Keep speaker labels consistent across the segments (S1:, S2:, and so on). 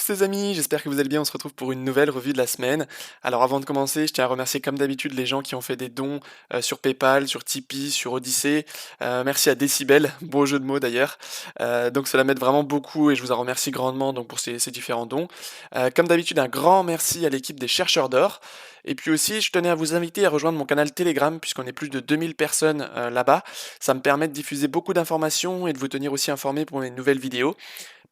S1: les amis, j'espère que vous allez bien, on se retrouve pour une nouvelle revue de la semaine. Alors avant de commencer, je tiens à remercier comme d'habitude les gens qui ont fait des dons sur PayPal, sur Tipeee, sur Odyssey. Merci à Decibel, beau jeu de mots d'ailleurs. Donc cela m'aide vraiment beaucoup et je vous en remercie grandement donc, pour ces différents dons. Comme d'habitude, un grand merci à l'équipe des chercheurs d'or. Et puis aussi, je tenais à vous inviter à rejoindre mon canal Telegram puisqu'on est plus de 2000 personnes là-bas. Ça me permet de diffuser beaucoup d'informations et de vous tenir aussi informé pour mes nouvelles vidéos.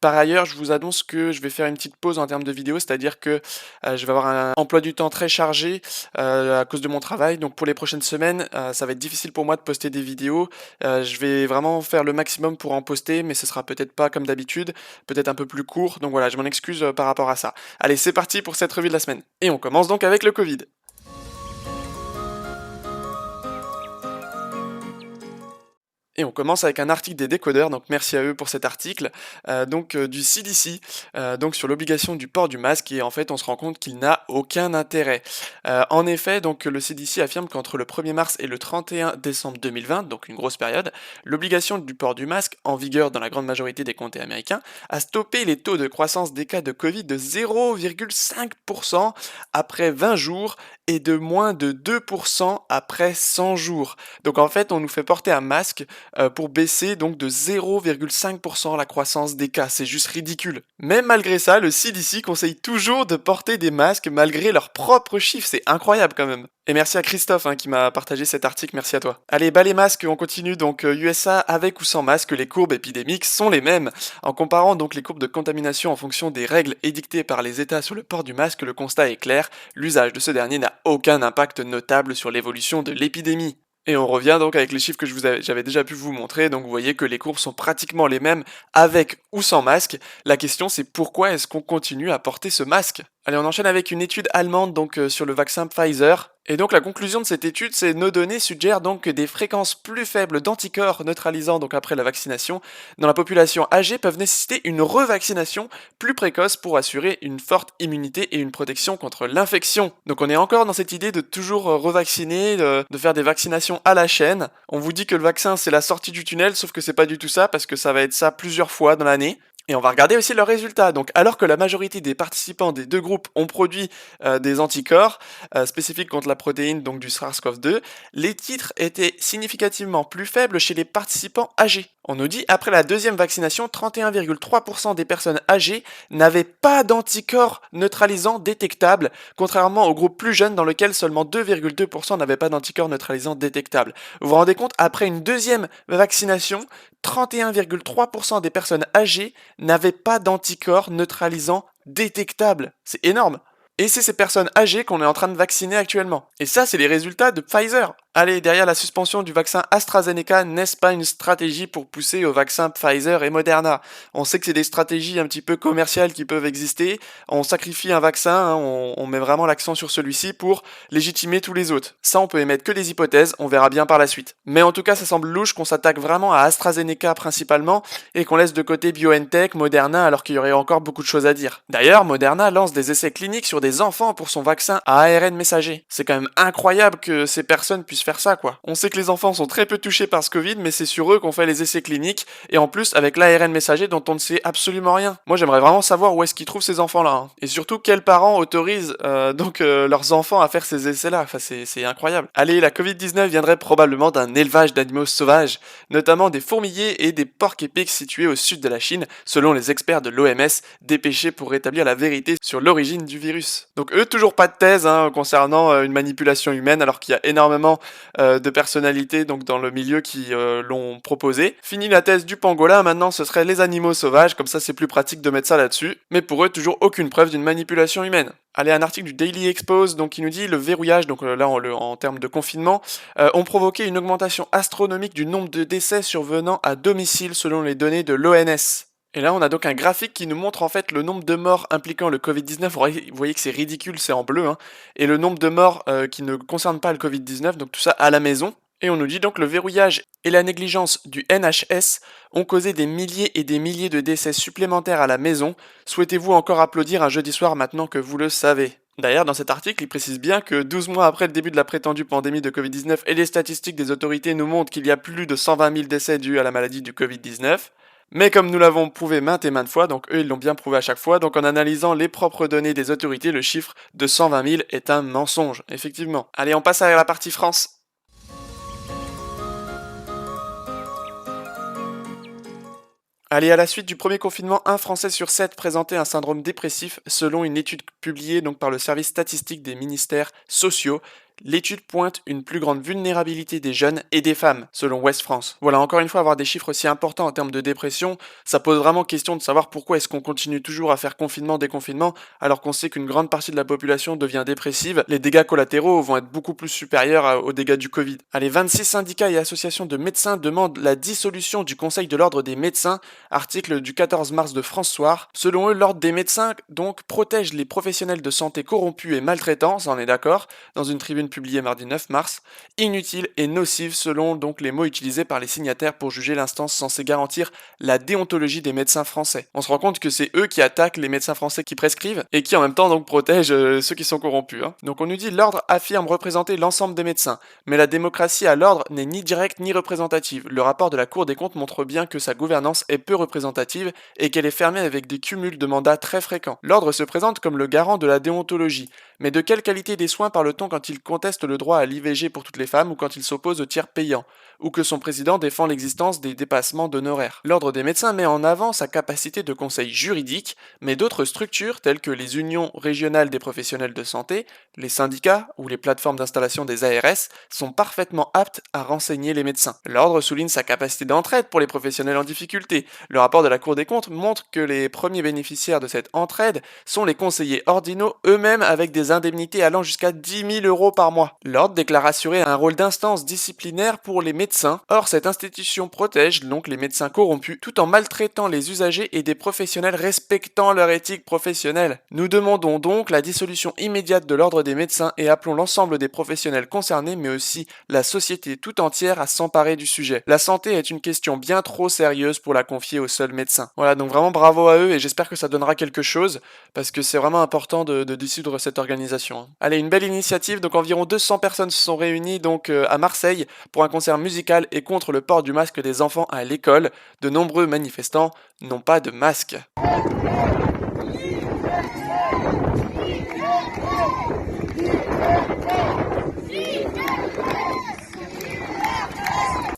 S1: Par ailleurs, je vous annonce que je vais faire une petite pause en termes de vidéos, c'est-à-dire que je vais avoir un emploi du temps très chargé à cause de mon travail. Donc pour les prochaines semaines, ça va être difficile pour moi de poster des vidéos. Je vais vraiment faire le maximum pour en poster, mais ce sera peut-être pas comme d'habitude, peut-être un peu plus court. Donc voilà, je m'en excuse par rapport à ça. Allez, c'est parti pour cette revue de la semaine. Et on commence donc avec le Covid. Et on commence avec un article des décodeurs, donc merci à eux pour cet article, du CDC, donc sur l'obligation du port du masque, et en fait on se rend compte qu'il n'a aucun intérêt. En effet, donc le CDC affirme qu'entre le 1er mars et le 31 décembre 2020, donc une grosse période, l'obligation du port du masque, en vigueur dans la grande majorité des comtés américains, a stoppé les taux de croissance des cas de Covid de 0,5% après 20 jours et de moins de 2% après 100 jours. Donc en fait, on nous fait porter un masque pour baisser donc de 0,5% la croissance des cas. C'est juste ridicule. Mais malgré ça, le CDC conseille toujours de porter des masques malgré leurs propres chiffres. C'est incroyable quand même. Et merci à Christophe qui m'a partagé cet article, merci à toi. Allez, bas les masques, on continue donc USA avec ou sans masque, les courbes épidémiques sont les mêmes. En comparant donc les courbes de contamination en fonction des règles édictées par les États sur le port du masque, le constat est clair, l'usage de ce dernier n'a aucun impact notable sur l'évolution de l'épidémie. Et on revient donc avec les chiffres que j'avais déjà pu vous montrer, donc vous voyez que les courbes sont pratiquement les mêmes avec ou sans masque. La question c'est pourquoi est-ce qu'on continue à porter ce masque? Allez, on enchaîne avec une étude allemande sur le vaccin Pfizer. Et donc la conclusion de cette étude, c'est nos données suggèrent donc que des fréquences plus faibles d'anticorps neutralisant donc après la vaccination dans la population âgée peuvent nécessiter une revaccination plus précoce pour assurer une forte immunité et une protection contre l'infection. Donc on est encore dans cette idée de toujours revacciner, de faire des vaccinations à la chaîne. On vous dit que le vaccin c'est la sortie du tunnel, sauf que c'est pas du tout ça parce que ça va être ça plusieurs fois dans l'année. Et on va regarder aussi leurs résultats. Donc, alors que la majorité des participants des deux groupes ont produit des anticorps spécifiques contre la protéine donc du SARS-CoV-2, les titres étaient significativement plus faibles chez les participants âgés. On nous dit, après la deuxième vaccination, 31,3% des personnes âgées n'avaient pas d'anticorps neutralisants détectables, contrairement au groupe plus jeune dans lequel seulement 2,2% n'avaient pas d'anticorps neutralisants détectables. Vous vous rendez compte, après une deuxième vaccination, 31,3% des personnes âgées n'avaient pas d'anticorps neutralisants détectables. C'est énorme. Et c'est ces personnes âgées qu'on est en train de vacciner actuellement. Et ça, c'est les résultats de Pfizer. Allez, derrière la suspension du vaccin AstraZeneca, n'est-ce pas une stratégie pour pousser au vaccin Pfizer et Moderna? On sait que c'est des stratégies un petit peu commerciales qui peuvent exister. On sacrifie un vaccin, on met vraiment l'accent sur celui-ci pour légitimer tous les autres. Ça, on peut émettre que des hypothèses, on verra bien par la suite. Mais en tout cas, ça semble louche qu'on s'attaque vraiment à AstraZeneca principalement et qu'on laisse de côté BioNTech, Moderna, alors qu'il y aurait encore beaucoup de choses à dire. D'ailleurs, Moderna lance des essais cliniques sur des enfants pour son vaccin à ARN messager. C'est quand même incroyable que ces personnes puissent faire ça, quoi. On sait que les enfants sont très peu touchés par ce Covid, mais c'est sur eux qu'on fait les essais cliniques, et en plus avec l'ARN messager dont on ne sait absolument rien. Moi, j'aimerais vraiment savoir où est-ce qu'ils trouvent ces enfants-là, et surtout quels parents autorisent leurs enfants à faire ces essais-là. Enfin, c'est incroyable. Allez, la Covid-19 viendrait probablement d'un élevage d'animaux sauvages, notamment des fourmiliers et des porcs-épics situés au sud de la Chine, selon les experts de l'OMS, dépêchés pour rétablir la vérité sur l'origine du virus. Donc eux, toujours pas de thèse concernant une manipulation humaine, alors qu'il y a énormément de personnalités donc dans le milieu qui l'ont proposé. Fini la thèse du pangolin, maintenant ce serait les animaux sauvages, comme ça c'est plus pratique de mettre ça là-dessus. Mais pour eux, toujours aucune preuve d'une manipulation humaine. Allez, un article du Daily Expose donc, qui nous dit le verrouillage, donc là en termes de confinement, ont provoqué une augmentation astronomique du nombre de décès survenant à domicile selon les données de l'ONS. Et là, on a donc un graphique qui nous montre en fait le nombre de morts impliquant le Covid-19. Vous voyez que c'est ridicule, c'est en bleu, et le nombre de morts qui ne concernent pas le Covid-19, donc tout ça à la maison. Et on nous dit donc le verrouillage et la négligence du NHS ont causé des milliers et des milliers de décès supplémentaires à la maison. Souhaitez-vous encore applaudir un jeudi soir maintenant que vous le savez? D'ailleurs, dans cet article, il précise bien que 12 mois après le début de la prétendue pandémie de Covid-19 et les statistiques des autorités nous montrent qu'il y a plus de 120 000 décès dus à la maladie du Covid-19, Mais comme nous l'avons prouvé maintes et maintes fois, donc eux ils l'ont bien prouvé à chaque fois, donc en analysant les propres données des autorités, le chiffre de 120 000 est un mensonge, effectivement. Allez, on passe à la partie France. Allez, à la suite du premier confinement, un Français sur 7 présentait un syndrome dépressif selon une étude publiée donc par le service statistique des ministères sociaux. L'étude pointe une plus grande vulnérabilité des jeunes et des femmes, selon Ouest France. Voilà, encore une fois, avoir des chiffres aussi importants en termes de dépression, ça pose vraiment question de savoir pourquoi est-ce qu'on continue toujours à faire confinement, déconfinement, alors qu'on sait qu'une grande partie de la population devient dépressive. Les dégâts collatéraux vont être beaucoup plus supérieurs aux dégâts du Covid. Allez, 26 syndicats et associations de médecins demandent la dissolution du Conseil de l'ordre des médecins, article du 14 mars de France Soir. Selon eux, l'ordre des médecins donc protège les professionnels de santé corrompus et maltraitants, ça on est d'accord, dans une tribune publiée mardi 9 mars, inutile et nocive selon donc les mots utilisés par les signataires pour juger l'instance censée garantir la déontologie des médecins français. On se rend compte que c'est eux qui attaquent les médecins français qui prescrivent et qui en même temps donc protègent ceux qui sont corrompus. Donc on nous dit l'ordre affirme représenter l'ensemble des médecins, mais la démocratie à l'ordre n'est ni directe ni représentative. Le rapport de la Cour des comptes montre bien que sa gouvernance est peu représentative et qu'elle est fermée avec des cumuls de mandats très fréquents. L'ordre se présente comme le garant de la déontologie, mais de quelle qualité des soins parle-t-on quand il conteste le droit à l'IVG pour toutes les femmes ou quand il s'oppose au tiers payant, ou que son président défend l'existence des dépassements d'honoraires? L'ordre des médecins met en avant sa capacité de conseil juridique, mais d'autres structures telles que les unions régionales des professionnels de santé, les syndicats ou les plateformes d'installation des ARS sont parfaitement aptes à renseigner les médecins. L'ordre souligne sa capacité d'entraide pour les professionnels en difficulté. Le rapport de la Cour des comptes montre que les premiers bénéficiaires de cette entraide sont les conseillers ordinaux eux-mêmes avec des indemnités allant jusqu'à 10 000 euros par mois. L'ordre déclare assurer un rôle d'instance disciplinaire pour les médecins. Or, cette institution protège donc les médecins corrompus tout en maltraitant les usagers et des professionnels respectant leur éthique professionnelle. Nous demandons donc la dissolution immédiate de l'ordre des médecins et appelons l'ensemble des professionnels concernés mais aussi la société tout entière à s'emparer du sujet. La santé est une question bien trop sérieuse pour la confier aux seuls médecins. Voilà, donc vraiment bravo à eux et j'espère que ça donnera quelque chose parce que c'est vraiment important de dissoudre cette organisation. Allez, une belle initiative, donc environ 200 personnes se sont réunies donc à Marseille pour un concert musical et contre le port du masque des enfants à l'école. De nombreux manifestants n'ont pas de masque.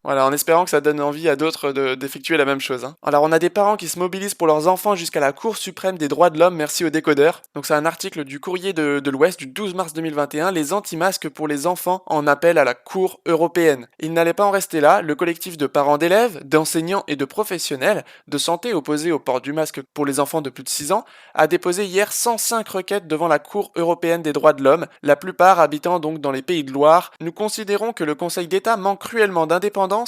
S1: Voilà, en espérant que ça donne envie à d'autres d'effectuer la même chose. Alors, on a des parents qui se mobilisent pour leurs enfants jusqu'à la Cour suprême des droits de l'homme, merci aux décodeurs. Donc, c'est un article du Courrier de l'Ouest du 12 mars 2021, les anti-masques pour les enfants en appel à la Cour européenne. Il n'allait pas en rester là, le collectif de parents d'élèves, d'enseignants et de professionnels de santé opposés au port du masque pour les enfants de plus de 6 ans a déposé hier 105 requêtes devant la Cour européenne des droits de l'homme, la plupart habitant donc dans les Pays de Loire. Nous considérons que le Conseil d'État manque cruellement d'indépendance,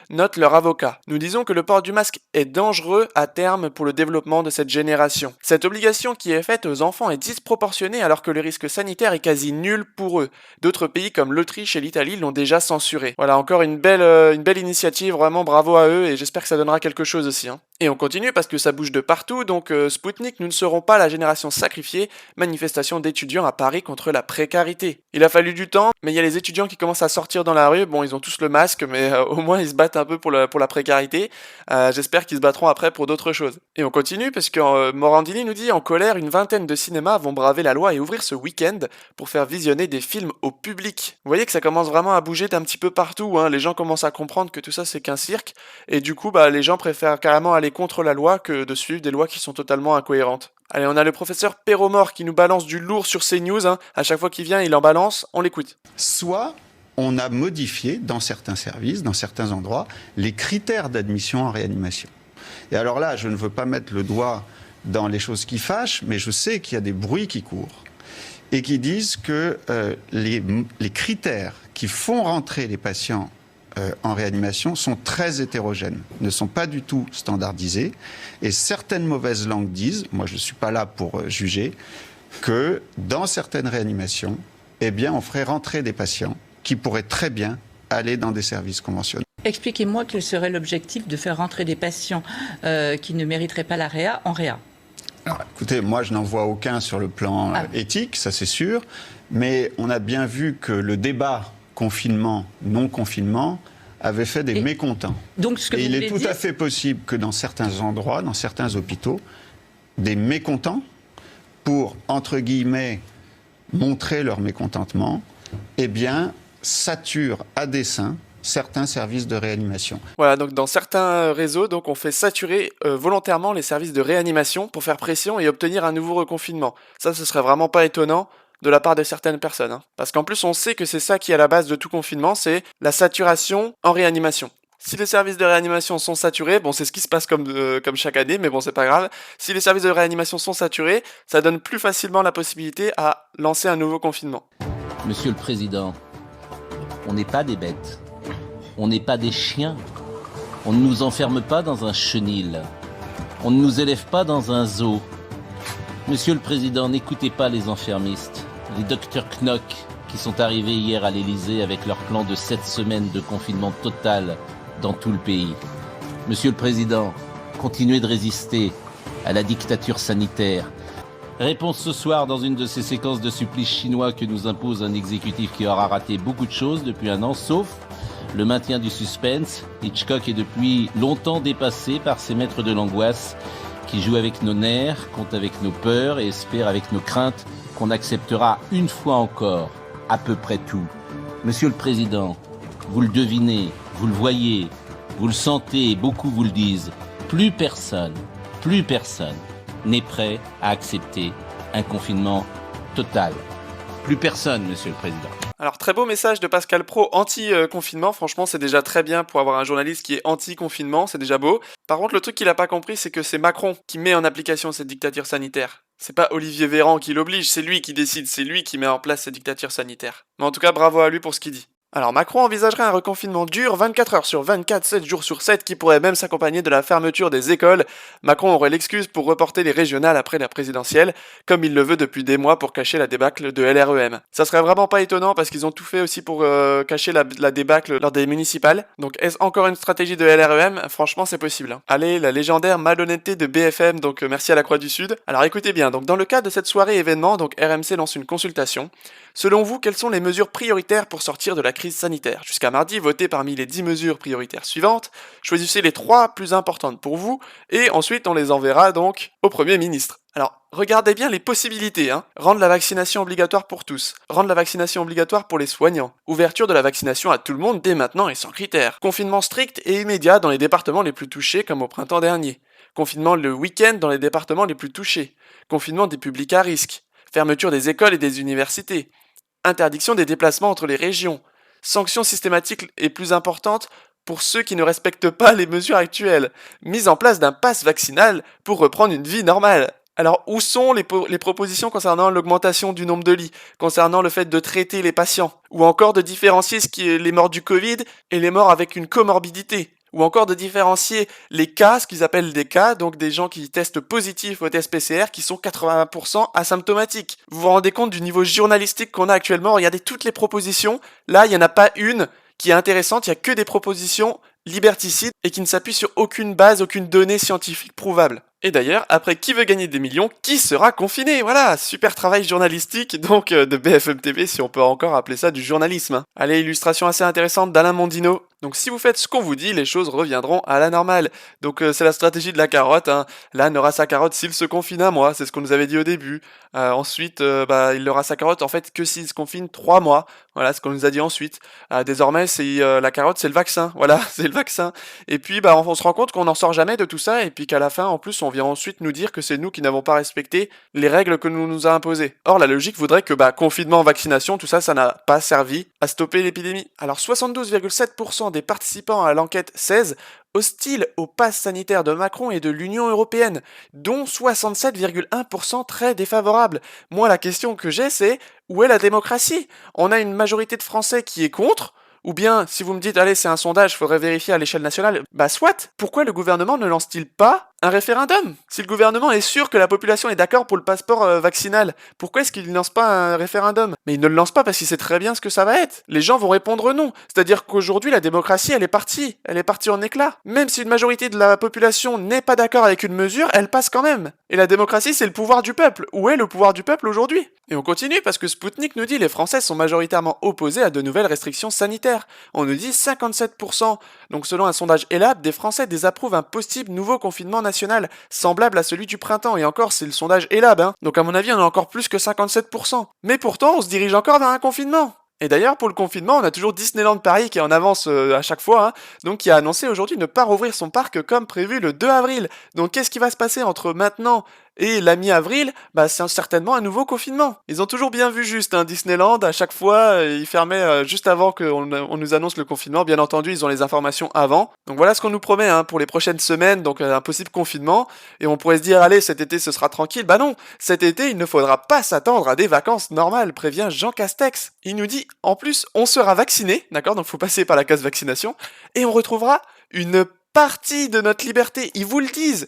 S1: note leur avocat. Nous disons que le port du masque est dangereux à terme pour le développement de cette génération. Cette obligation qui est faite aux enfants est disproportionnée alors que le risque sanitaire est quasi nul pour eux. D'autres pays comme l'Autriche et l'Italie l'ont déjà censuré. Voilà, encore une belle initiative, vraiment bravo à eux et j'espère que ça donnera quelque chose aussi. Et on continue parce que ça bouge de partout, donc Spoutnik, nous ne serons pas la génération sacrifiée, manifestation d'étudiants à Paris contre la précarité. Il a fallu du temps, mais il y a les étudiants qui commencent à sortir dans la rue, bon ils ont tous le masque, mais au moins ils se battent un peu pour la précarité, j'espère qu'ils se battront après pour d'autres choses. Et on continue parce que Morandini nous dit en colère, une vingtaine de cinémas vont braver la loi et ouvrir ce week-end pour faire visionner des films au public. Vous voyez que ça commence vraiment à bouger d'un petit peu partout, les gens commencent à comprendre que tout ça c'est qu'un cirque, et du coup les gens préfèrent carrément aller contre la loi que de suivre des lois qui sont totalement incohérentes. Allez, on a le professeur Perromore qui nous balance du lourd sur CNews, à chaque fois qu'il vient il en balance, on l'écoute.
S2: Soit on a modifié dans certains services, dans certains endroits, les critères d'admission en réanimation. Et alors là, je ne veux pas mettre le doigt dans les choses qui fâchent, mais je sais qu'il y a des bruits qui courent et qui disent que les critères qui font rentrer les patients en réanimation sont très hétérogènes, ne sont pas du tout standardisés. Et certaines mauvaises langues disent, moi je ne suis pas là pour juger, que dans certaines réanimations, eh bien, on ferait rentrer des patients qui pourraient très bien aller dans des services conventionnels.
S3: Expliquez-moi quel serait l'objectif de faire rentrer des patients qui ne mériteraient pas la réa en réa.
S2: Alors, écoutez, moi je n'en vois aucun sur le plan éthique, ça c'est sûr, mais on a bien vu que le débat confinement, non confinement, avait fait des mécontents.
S3: Donc, ce que
S2: Et
S3: vous
S2: il est
S3: voulez
S2: tout
S3: dire,
S2: à fait possible que dans certains endroits, dans certains hôpitaux, des mécontents, pour, entre guillemets, montrer leur mécontentement, eh bien, saturent à dessein certains services de réanimation.
S1: Voilà, donc dans certains réseaux, donc on fait saturer volontairement les services de réanimation pour faire pression et obtenir un nouveau reconfinement. Ça, ce serait vraiment pas étonnant de la part de certaines personnes, hein. Parce qu'en plus, on sait que c'est ça qui est à la base de tout confinement, c'est la saturation en réanimation. Si les services de réanimation sont saturés, bon, c'est ce qui se passe comme chaque année, mais bon, c'est pas grave. Si les services de réanimation sont saturés, ça donne plus facilement la possibilité à lancer un nouveau confinement.
S4: Monsieur le Président, on n'est pas des bêtes. On n'est pas des chiens. On ne nous enferme pas dans un chenil. On ne nous élève pas dans un zoo. Monsieur le Président, n'écoutez pas les enfermistes, les docteurs Knock qui sont arrivés hier à l'Élysée avec leur plan de 7 semaines de confinement total dans tout le pays. Monsieur le Président, continuez de résister à la dictature sanitaire. Réponse ce soir dans une de ces séquences de supplices chinois que nous impose un exécutif qui aura raté beaucoup de choses depuis un an, sauf le maintien du suspense. Hitchcock est depuis longtemps dépassé par ces maîtres de l'angoisse qui jouent avec nos nerfs, comptent avec nos peurs et espèrent avec nos craintes qu'on acceptera une fois encore à peu près tout. Monsieur le Président, vous le devinez, vous le voyez, vous le sentez et beaucoup vous le disent. Plus personne n'est prêt à accepter un confinement total. Plus personne, Monsieur le Président.
S1: Alors, très beau message de Pascal Praud anti-confinement. Franchement, c'est déjà très bien pour avoir un journaliste qui est anti-confinement, c'est déjà beau. Par contre, le truc qu'il a pas compris, c'est que c'est Macron qui met en application cette dictature sanitaire. C'est pas Olivier Véran qui l'oblige, c'est lui qui décide, c'est lui qui met en place cette dictature sanitaire. Mais en tout cas, bravo à lui pour ce qu'il dit. Alors Macron envisagerait un reconfinement dur 24 heures sur 24, 7 jours sur 7 qui pourrait même s'accompagner de la fermeture des écoles. Macron aurait l'excuse pour reporter les régionales après la présidentielle, comme il le veut depuis des mois pour cacher la débâcle de LREM. Ça serait vraiment pas étonnant parce qu'ils ont tout fait aussi pour cacher la débâcle lors des municipales. Donc est-ce encore une stratégie de LREM? Franchement c'est possible, hein. Allez, la légendaire malhonnêteté de BFM, donc merci à la Croix du Sud. Alors écoutez bien, donc dans le cadre de cette soirée événement, donc RMC lance une consultation. Selon vous, quelles sont les mesures prioritaires pour sortir de la crise sanitaire? Jusqu'à mardi, votez parmi les 10 mesures prioritaires suivantes, choisissez les 3 plus importantes pour vous, et ensuite on les enverra donc au Premier ministre. Alors, regardez bien les possibilités, hein. Rendre la vaccination obligatoire pour tous, rendre la vaccination obligatoire pour les soignants, ouverture de la vaccination à tout le monde dès maintenant et sans critères, confinement strict et immédiat dans les départements les plus touchés comme au printemps dernier, confinement le week-end dans les départements les plus touchés, confinement des publics à risque, fermeture des écoles et des universités, interdiction des déplacements entre les régions, sanctions systématiques et plus importantes pour ceux qui ne respectent pas les mesures actuelles, mise en place d'un pass vaccinal pour reprendre une vie normale. Alors où sont les propositions concernant l'augmentation du nombre de lits, concernant le fait de traiter les patients, ou encore de différencier les morts du Covid et les morts avec une comorbidité, ou encore de différencier les cas, ce qu'ils appellent des cas, donc des gens qui testent positif au test PCR, qui sont 80% asymptomatiques. Vous vous rendez compte du niveau journalistique qu'on a actuellement? Regardez toutes les propositions, là il n'y en a pas une qui est intéressante, il n'y a que des propositions liberticides et qui ne s'appuient sur aucune base, aucune donnée scientifique prouvable. Et d'ailleurs, après Qui veut gagner des millions, qui sera confiné? Voilà, super travail journalistique donc de BFM TV, si on peut encore appeler ça du journalisme, hein. Allez, illustration assez intéressante d'Alain Mondino. Donc si vous faites ce qu'on vous dit, les choses reviendront à la normale. Donc c'est la stratégie de la carotte, hein. L'âne aura sa carotte s'il se confine un mois, c'est ce qu'on nous avait dit au début. Ensuite, il aura sa carotte en fait que s'il se confine 3 mois. Voilà ce qu'on nous a dit ensuite. Désormais, la carotte, c'est le vaccin. Voilà, c'est le vaccin. Et puis, on se rend compte qu'on n'en sort jamais de tout ça, et puis qu'à la fin, en plus, on vient ensuite nous dire que c'est nous qui n'avons pas respecté les règles que nous a imposées. Or, la logique voudrait que, confinement, vaccination, tout ça, ça n'a pas servi à stopper l'épidémie. Alors, 72,7% des participants à l'enquête 16 hostiles au pass sanitaire de Macron et de l'Union européenne, dont 67,1% très défavorables. Moi, la question que j'ai, c'est où est la démocratie? On a une majorité de Français qui est contre, ou bien, si vous me dites, allez, c'est un sondage, faudrait vérifier à l'échelle nationale, soit, pourquoi le gouvernement ne lance-t-il pas Un référendum? Si le gouvernement est sûr que la population est d'accord pour le passeport vaccinal, pourquoi est-ce qu'il ne lance pas un référendum? Mais il ne le lance pas parce qu'il sait très bien ce que ça va être. Les gens vont répondre non. C'est-à-dire qu'aujourd'hui, la démocratie, elle est partie. Elle est partie en éclats. Même si une majorité de la population n'est pas d'accord avec une mesure, elle passe quand même. Et la démocratie, c'est le pouvoir du peuple. Où est le pouvoir du peuple aujourd'hui? Et on continue parce que Sputnik nous dit les Français sont majoritairement opposés à de nouvelles restrictions sanitaires. On nous dit 57%. Donc selon un sondage ELAB, des Français désapprouvent un possible nouveau confinement national, semblable à celui du printemps. Et encore, c'est le sondage ELAB, hein. Donc à mon avis, on a encore plus que 57%. Mais pourtant, on se dirige encore vers un confinement. Et d'ailleurs, pour le confinement, on a toujours Disneyland Paris qui est en avance à chaque fois, hein, donc qui a annoncé aujourd'hui ne pas rouvrir son parc comme prévu le 2 avril. Donc qu'est-ce qui va se passer entre maintenant et la mi-avril? Bah c'est certainement un nouveau confinement. Ils ont toujours bien vu juste, hein, Disneyland, à chaque fois, ils fermaient juste avant qu'on nous annonce le confinement. Bien entendu, ils ont les informations avant. Donc voilà ce qu'on nous promet, hein, pour les prochaines semaines, donc un possible confinement. Et on pourrait se dire, allez, cet été ce sera tranquille. Bah non, cet été il ne faudra pas s'attendre à des vacances normales, prévient Jean Castex. Il nous dit, en plus, on sera vacciné, d'accord, donc faut passer par la case vaccination, et on retrouvera une partie de notre liberté. Ils vous le disent.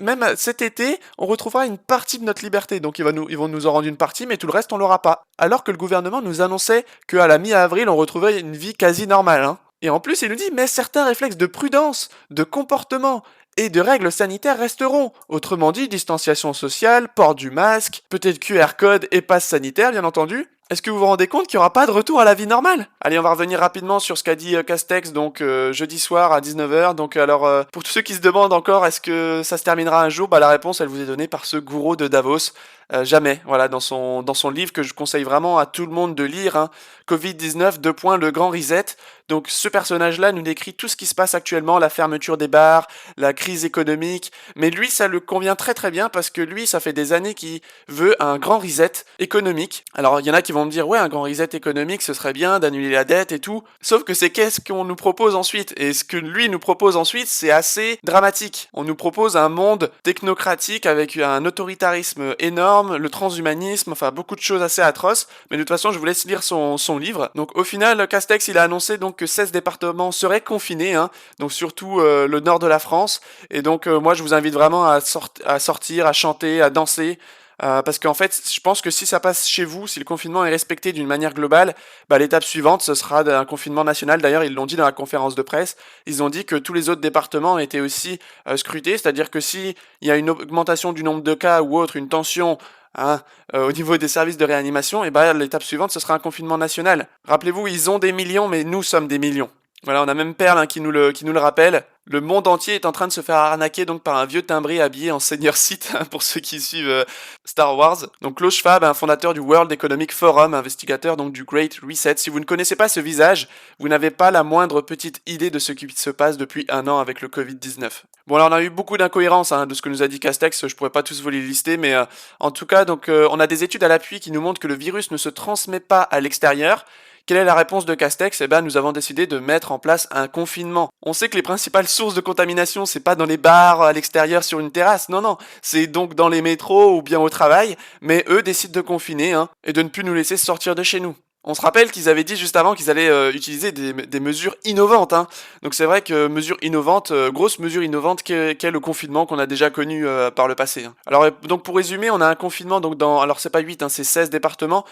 S1: Même cet été, on retrouvera une partie de notre liberté. Donc ils vont nous en rendre une partie, mais tout le reste, on l'aura pas. Alors que le gouvernement nous annonçait qu'à la mi-avril, on retrouverait une vie quasi normale, hein. Et en plus, il nous dit, mais certains réflexes de prudence, de comportement et de règles sanitaires resteront. Autrement dit, distanciation sociale, port du masque, peut-être QR code et passe sanitaire, bien entendu. Est-ce que vous vous rendez compte qu'il n'y aura pas de retour à la vie normale? Allez, on va revenir rapidement sur ce qu'a dit Castex, donc jeudi soir à 19h. Donc alors, pour tous ceux qui se demandent encore, est-ce que ça se terminera un jour? Bah la réponse, elle vous est donnée par ce gourou de Davos. Jamais, voilà, dans son livre que je conseille vraiment à tout le monde de lire, hein, Covid-19, le grand reset. Donc ce personnage-là nous décrit tout ce qui se passe actuellement, la fermeture des bars, la crise économique, mais lui ça le convient très très bien parce que lui ça fait des années qu'il veut un grand reset économique. Alors il y en a qui vont me dire ouais, un grand reset économique ce serait bien d'annuler la dette et tout, sauf que c'est qu'est-ce qu'on nous propose ensuite, et ce que lui nous propose ensuite c'est assez dramatique. On nous propose un monde technocratique avec un autoritarisme énorme, le transhumanisme, enfin beaucoup de choses assez atroces, mais de toute façon je vous laisse lire son livre. Donc au final Castex il a annoncé donc que 16 départements seraient confinés, hein, donc surtout le nord de la France, et donc moi je vous invite vraiment à sortir, à chanter, à danser, parce qu'en fait je pense que si ça passe chez vous, si le confinement est respecté d'une manière globale, bah, l'étape suivante ce sera un confinement national. D'ailleurs ils l'ont dit dans la conférence de presse, ils ont dit que tous les autres départements étaient aussi scrutés, c'est-à-dire que si il y a une augmentation du nombre de cas ou autre, une tension, hein, au niveau des services de réanimation, et bah, l'étape suivante, ce sera un confinement national. Rappelez-vous, ils ont des millions, mais nous sommes des millions. Voilà, on a même Perle, hein, qui nous le rappelle. Le monde entier est en train de se faire arnaquer donc par un vieux timbré habillé en senior Sith, hein, pour ceux qui suivent Star Wars. Donc Klaus Schwab, un fondateur du World Economic Forum, investigateur donc du Great Reset. Si vous ne connaissez pas ce visage, vous n'avez pas la moindre petite idée de ce qui se passe depuis un an avec le Covid-19. Bon, alors on a eu beaucoup d'incohérences, hein, de ce que nous a dit Castex, je pourrais pas tous vous les lister, mais en tout cas, donc on a des études à l'appui qui nous montrent que le virus ne se transmet pas à l'extérieur. Quelle est la réponse de Castex? Eh ben, nous avons décidé de mettre en place un confinement. On sait que les principales sources de contamination, c'est pas dans les bars, à l'extérieur, sur une terrasse. Non, c'est donc dans les métros ou bien au travail. Mais eux décident de confiner, hein, et de ne plus nous laisser sortir de chez nous. On se rappelle qu'ils avaient dit juste avant qu'ils allaient utiliser des mesures innovantes, hein. Donc c'est vrai que mesure innovante, grosse mesure innovante qu'est le confinement qu'on a déjà connu par le passé, hein. Alors donc pour résumer, on a un confinement donc alors c'est pas 8, hein, c'est 16 départements,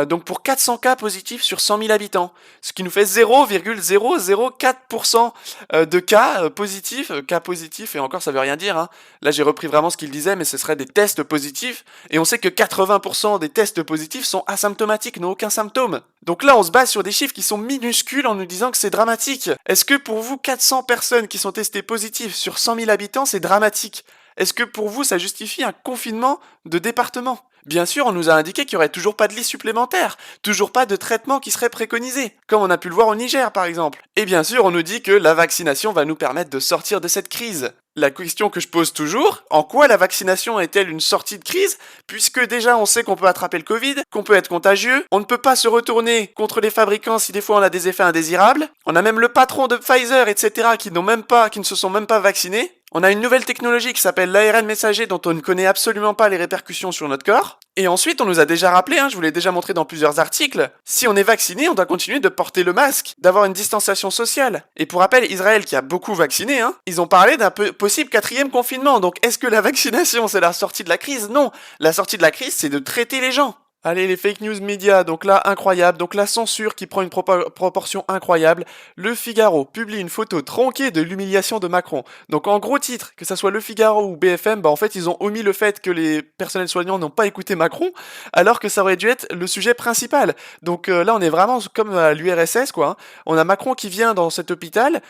S1: donc pour 400 cas positifs sur 100 000 habitants, ce qui nous fait 0,004% de cas positifs, et encore ça veut rien dire, hein. Là j'ai repris vraiment ce qu'il disait, mais ce serait des tests positifs, et on sait que 80% des tests positifs sont asymptomatiques, n'ont aucun symptôme. Donc là, on se base sur des chiffres qui sont minuscules en nous disant que c'est dramatique. Est-ce que pour vous, 400 personnes qui sont testées positives sur 100 000 habitants, c'est dramatique? Est-ce que pour vous, ça justifie un confinement de département? Bien sûr, on nous a indiqué qu'il n'y aurait toujours pas de lits supplémentaires, toujours pas de traitement qui serait préconisé, comme on a pu le voir au Niger par exemple. Et bien sûr, on nous dit que la vaccination va nous permettre de sortir de cette crise. La question que je pose toujours, en quoi la vaccination est-elle une sortie de crise? Puisque déjà on sait qu'on peut attraper le Covid, qu'on peut être contagieux, on ne peut pas se retourner contre les fabricants si des fois on a des effets indésirables, on a même le patron de Pfizer, etc. qui ne se sont même pas vaccinés. On a une nouvelle technologie qui s'appelle l'ARN messager dont on ne connaît absolument pas les répercussions sur notre corps. Et ensuite, on nous a déjà rappelé, je vous l'ai déjà montré dans plusieurs articles, si on est vacciné, on doit continuer de porter le masque, d'avoir une distanciation sociale. Et pour rappel, Israël qui a beaucoup vacciné, ils ont parlé d'un possible 4e confinement. Donc est-ce que la vaccination c'est la sortie de la crise? Non, la sortie de la crise c'est de traiter les gens. Allez, les fake news médias, donc là, incroyable. Donc la censure qui prend une proportion incroyable. Le Figaro publie une photo tronquée de l'humiliation de Macron. Donc en gros titre, que ça soit Le Figaro ou BFM, en fait, ils ont omis le fait que les personnels soignants n'ont pas écouté Macron, alors que ça aurait dû être le sujet principal. Donc là, on est vraiment comme à l'URSS, quoi. On a Macron qui vient dans cet hôpital,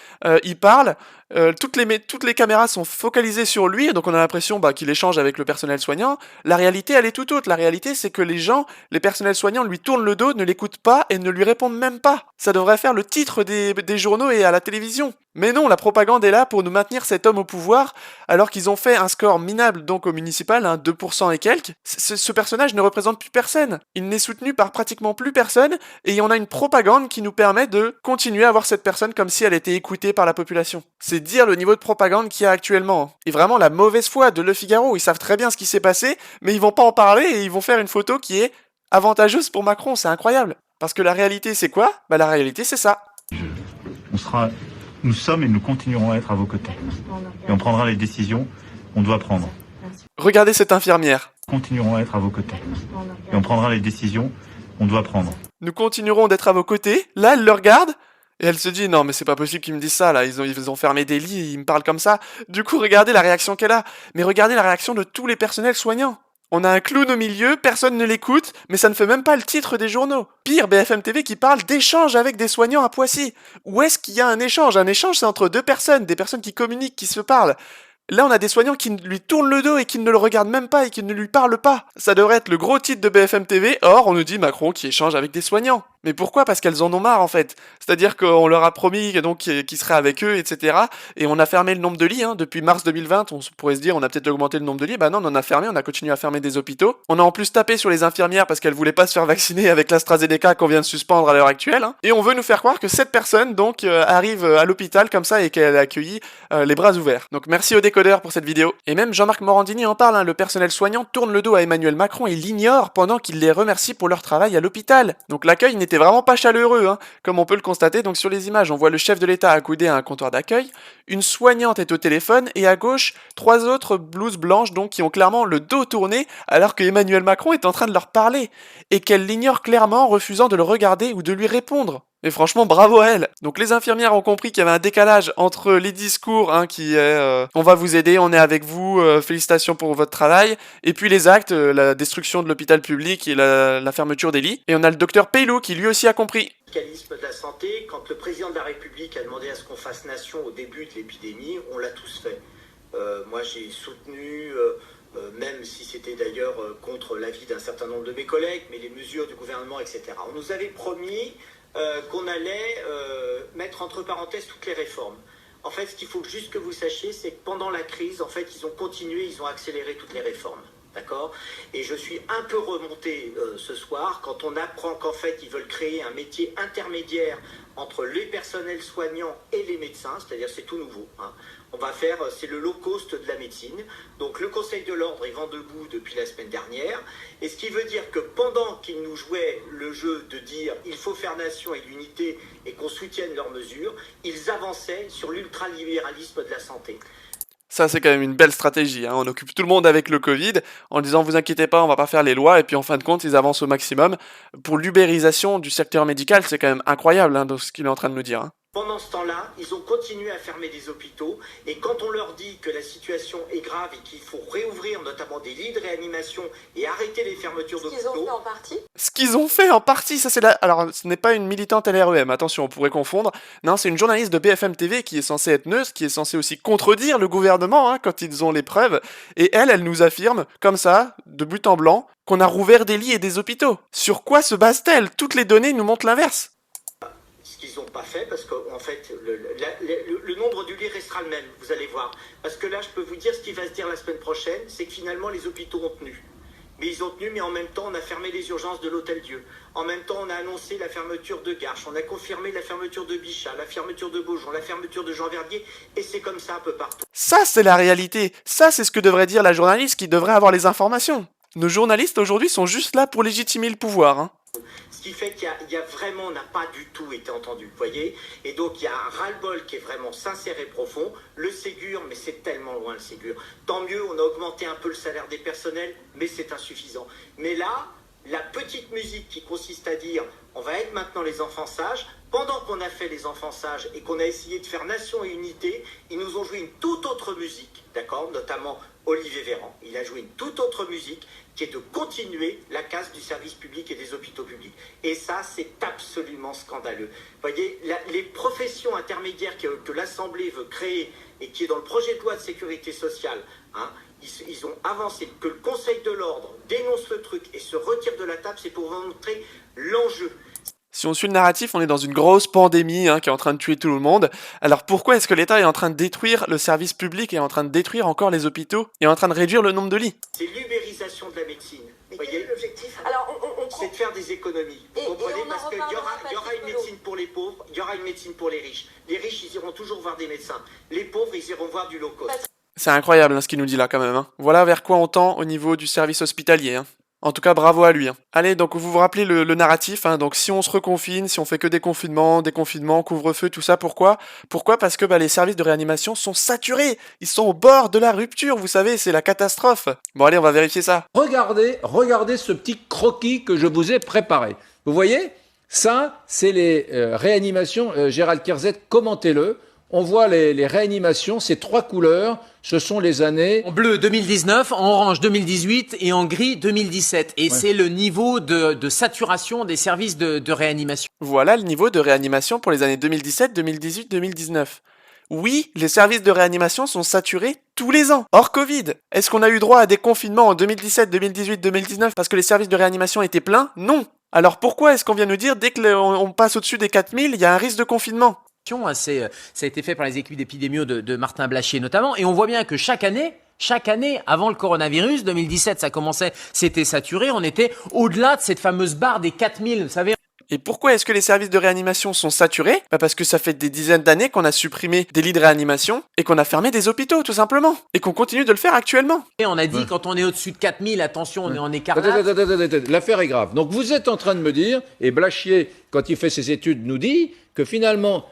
S1: il parle, toutes les caméras sont focalisées sur lui, donc on a l'impression qu'il échange avec le personnel soignant. La réalité, elle est tout autre. La réalité, c'est que les personnels soignants lui tournent le dos, ne l'écoutent pas et ne lui répondent même pas. Ça devrait faire le titre des journaux et à la télévision. Mais non, la propagande est là pour nous maintenir cet homme au pouvoir, alors qu'ils ont fait un score minable donc au municipal, 2% et quelques. Ce personnage ne représente plus personne. Il n'est soutenu par pratiquement plus personne, et on a une propagande qui nous permet de continuer à voir cette personne comme si elle était écoutée par la population. C'est dire le niveau de propagande qu'il y a actuellement. Et vraiment la mauvaise foi de Le Figaro, ils savent très bien ce qui s'est passé, mais ils vont pas en parler et ils vont faire une photo qui est avantageuse pour Macron, c'est incroyable. Parce que la réalité c'est quoi? La réalité c'est ça.
S5: Nous sommes et nous continuerons à être à vos côtés. Et on prendra les décisions qu'on doit prendre.
S1: Regardez cette infirmière.
S5: Nous continuerons à être à vos côtés. Et on prendra les décisions qu'on doit prendre.
S1: Nous continuerons d'être à vos côtés. Là, elle le regarde. Et elle se dit, non mais c'est pas possible qu'ils me disent ça là, ils ont fermé des lits, ils me parlent comme ça. Du coup, regardez la réaction qu'elle a. Mais regardez la réaction de tous les personnels soignants. On a un clown au milieu, personne ne l'écoute, mais ça ne fait même pas le titre des journaux. Pire, BFM TV qui parle d'échange avec des soignants à Poissy. Où est-ce qu'il y a un échange? Un échange, c'est entre deux personnes, des personnes qui communiquent, qui se parlent. Là, on a des soignants qui lui tournent le dos et qui ne le regardent même pas et qui ne lui parlent pas. Ça devrait être le gros titre de BFM TV, or on nous dit Macron qui échange avec des soignants. Mais pourquoi? Parce qu'elles en ont marre en fait. C'est-à-dire qu'on leur a promis donc qu'il serait avec eux, etc. Et on a fermé le nombre de lits. Depuis mars 2020, on pourrait se dire on a peut-être augmenté le nombre de lits. Non, on en a fermé, on a continué à fermer des hôpitaux. On a en plus tapé sur les infirmières parce qu'elles voulaient pas se faire vacciner avec l'AstraZeneca qu'on vient de suspendre à l'heure actuelle. Et on veut nous faire croire que cette personne donc arrive à l'hôpital comme ça et qu'elle a accueilli les bras ouverts. Donc merci aux décodeurs pour cette vidéo. Et même Jean-Marc Morandini en parle, le personnel soignant tourne le dos à Emmanuel Macron et l'ignore pendant qu'il les remercie pour leur travail à l'hôpital. Donc l'accueil n'était vraiment pas chaleureux, comme on peut le constater donc sur les images. On voit le chef de l'État accoudé à un comptoir d'accueil, une soignante est au téléphone et à gauche, 3 autres blouses blanches donc qui ont clairement le dos tourné alors que Emmanuel Macron est en train de leur parler et qu'elle l'ignore clairement refusant de le regarder ou de lui répondre. Et franchement, bravo à elle. Donc les infirmières ont compris qu'il y avait un décalage entre les discours qui est on va vous aider, on est avec vous, félicitations pour votre travail, et puis les actes, la destruction de l'hôpital public et la fermeture des lits. Et on a le docteur Peylou qui lui aussi a compris.
S6: De la santé, quand le président de la République a demandé à ce qu'on fasse nation au début de l'épidémie, on l'a tous fait. Moi j'ai soutenu, même si c'était d'ailleurs contre l'avis d'un certain nombre de mes collègues, mais les mesures du gouvernement, etc. On nous avait promis qu'on allait mettre entre parenthèses toutes les réformes. En fait, ce qu'il faut juste que vous sachiez, c'est que pendant la crise, en fait, ils ont continué, ils ont accéléré toutes les réformes. D'accord? Et je suis un peu remonté ce soir quand on apprend qu'en fait, ils veulent créer un métier intermédiaire entre les personnels soignants et les médecins, c'est-à-dire c'est tout nouveau. On va faire, c'est le low cost de la médecine. Donc le Conseil de l'Ordre est vent debout depuis la semaine dernière. Et ce qui veut dire que pendant qu'ils nous jouaient le jeu de dire il faut faire nation et l'unité et qu'on soutienne leurs mesures, ils avançaient sur l'ultralibéralisme de la santé.
S1: Ça, c'est quand même une belle stratégie. On occupe tout le monde avec le Covid en disant vous inquiétez pas, on va pas faire les lois. Et puis en fin de compte, ils avancent au maximum. Pour l'ubérisation du secteur médical, c'est quand même incroyable de ce qu'il est en train de nous dire.
S6: Pendant ce temps-là, ils ont continué à fermer des hôpitaux et quand on leur dit que la situation est grave et qu'il faut réouvrir notamment des lits de réanimation et arrêter les fermetures d'hôpitaux...
S7: Ce qu'ils ont fait en partie ?
S1: Ce qu'ils ont fait en partie, ça c'est la... Alors, ce n'est pas une militante LREM, attention, on pourrait confondre. Non, c'est une journaliste de BFM TV qui est censée être neutre, qui est censée aussi contredire le gouvernement quand ils ont les preuves. Et elle nous affirme, comme ça, de but en blanc, qu'on a rouvert des lits et des hôpitaux. Sur quoi se base-t-elle? Toutes les données nous montrent l'inverse.
S6: Qu'ils n'ont pas fait parce qu'en fait le nombre du lit restera le même, vous allez voir. Parce que là je peux vous dire ce qui va se dire la semaine prochaine, c'est que finalement les hôpitaux ont tenu. Mais ils ont tenu, mais en même temps on a fermé les urgences de l'Hôtel-Dieu. En même temps on a annoncé la fermeture de Garches, on a confirmé la fermeture de Bichat, la fermeture de Beaujon, la fermeture de Jean Verdier, et c'est comme ça un peu partout.
S1: Ça c'est la réalité, ça c'est ce que devrait dire la journaliste qui devrait avoir les informations. Nos journalistes aujourd'hui sont juste là pour légitimer le pouvoir, hein.
S6: Ce qui fait qu'il y a vraiment, n'a pas du tout été entendu, vous voyez. Et donc il y a un ras-le-bol qui est vraiment sincère et profond. Le Ségur, mais c'est tellement loin le Ségur. Tant mieux, on a augmenté un peu le salaire des personnels, mais c'est insuffisant. Mais là, la petite musique qui consiste à dire on va être maintenant les enfants sages, pendant qu'on a fait les enfants sages et qu'on a essayé de faire nation et unité, ils nous ont joué une toute autre musique, d'accord, notamment Olivier Véran. Il a joué une toute autre musique qui est de continuer la casse du service public et des hôpitaux publics. Et ça, c'est absolument scandaleux. Vous voyez, les professions intermédiaires que l'Assemblée veut créer et qui est dans le projet de loi de sécurité sociale, hein, ils ont avancé que le Conseil de l'ordre dénonce le truc et se retire de la table, c'est pour vous montrer l'enjeu.
S1: Si on suit le narratif, on est dans une grosse pandémie qui est en train de tuer tout le monde. Alors pourquoi est-ce que l'État est en train de détruire le service public et est en train de détruire encore les hôpitaux et est en train de réduire le nombre de lits?
S6: C'est l'ubérisation de la médecine.
S7: Mais
S6: Vous
S7: quel est
S6: voyez,
S7: l'objectif?
S6: c'est de faire des économies. Vous
S7: Et
S6: comprenez?
S7: on en
S6: Parce qu'il y
S7: reparlera,
S6: aura une
S7: Patrick
S6: médecine pour les pauvres, il y aura une médecine pour les riches. Les riches, ils iront toujours voir des médecins. Les pauvres, ils iront voir du low cost.
S1: C'est incroyable ce qu'il nous dit là quand même. Voilà vers quoi on tend au niveau du service hospitalier. En tout cas, bravo à lui. Allez, donc vous vous rappelez le narratif. Donc si on se reconfine, si on fait que déconfinement, couvre-feu, tout ça, pourquoi? Pourquoi? Parce que les services de réanimation sont saturés. Ils sont au bord de la rupture, vous savez, c'est la catastrophe. Bon allez, on va vérifier ça.
S8: Regardez ce petit croquis que je vous ai préparé. Vous voyez? Ça, c'est les réanimations. Gérald Kierzet, commentez-le. On voit les réanimations, ces trois couleurs, ce sont les années...
S9: En bleu 2019, en orange 2018 et en gris 2017. Et c'est le niveau de saturation des services de réanimation.
S1: Voilà le niveau de réanimation pour les années 2017, 2018, 2019. Oui, les services de réanimation sont saturés tous les ans, hors Covid. Est-ce qu'on a eu droit à des confinements en 2017, 2018, 2019 parce que les services de réanimation étaient pleins? Non. Alors pourquoi est-ce qu'on vient nous dire dès qu'on passe au-dessus des 4000, il y a un risque de confinement?
S9: Ça a été fait par les équipes d'épidémio de Martin Blachier notamment. Et on voit bien que chaque année, avant le coronavirus, 2017, ça commençait, c'était saturé. On était au-delà de cette fameuse barre des 4000, vous savez.
S1: Et pourquoi est-ce que les services de réanimation sont saturés? Parce que ça fait des dizaines d'années qu'on a supprimé des lits de réanimation et qu'on a fermé des hôpitaux, tout simplement. Et qu'on continue de le faire actuellement.
S9: Et on a dit, quand on est au-dessus de 4000, attention, on est en écarlate.
S8: Attends, l'affaire est grave. Donc vous êtes en train de me dire, et Blachier, quand il fait ses études, nous dit que finalement...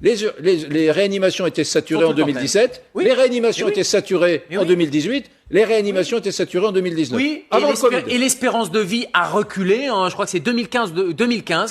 S8: Les réanimations étaient saturées en 2017,
S9: oui.
S8: Les réanimations étaient saturées en 2018, les réanimations étaient saturées en 2019.
S9: Oui,
S8: avant le Covid.
S9: Et l'espérance de vie a reculé, je crois que c'est 2015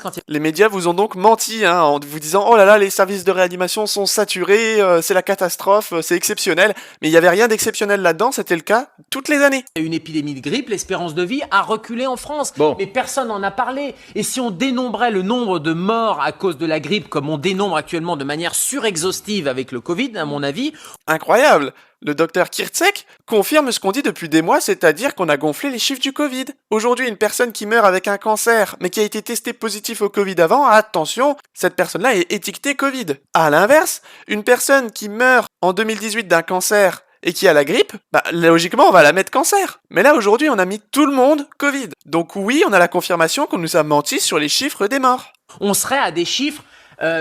S9: quand
S1: Les médias vous ont donc menti en vous disant « Oh là là, les services de réanimation sont saturés, c'est la catastrophe, c'est exceptionnel ». Mais il n'y avait rien d'exceptionnel là-dedans, c'était le cas toutes les années.
S9: Il y a eu une épidémie de grippe, l'espérance de vie a reculé en France.
S8: Bon.
S9: Mais personne n'en a parlé. Et si on dénombrait le nombre de morts à cause de la grippe, comme on dénombre actuellement de manière surexhaustive avec le Covid, à mon avis...
S1: Incroyable! Le docteur Kierzet confirme ce qu'on dit depuis des mois, c'est-à-dire qu'on a gonflé les chiffres du Covid. Aujourd'hui, une personne qui meurt avec un cancer, mais qui a été testée positif au Covid avant, attention, cette personne-là est étiquetée Covid. À l'inverse, une personne qui meurt en 2018 d'un cancer et qui a la grippe, logiquement, on va la mettre cancer. Mais là, aujourd'hui, on a mis tout le monde Covid. Donc oui, on a la confirmation qu'on nous a menti sur les chiffres des morts.
S9: On serait à des chiffres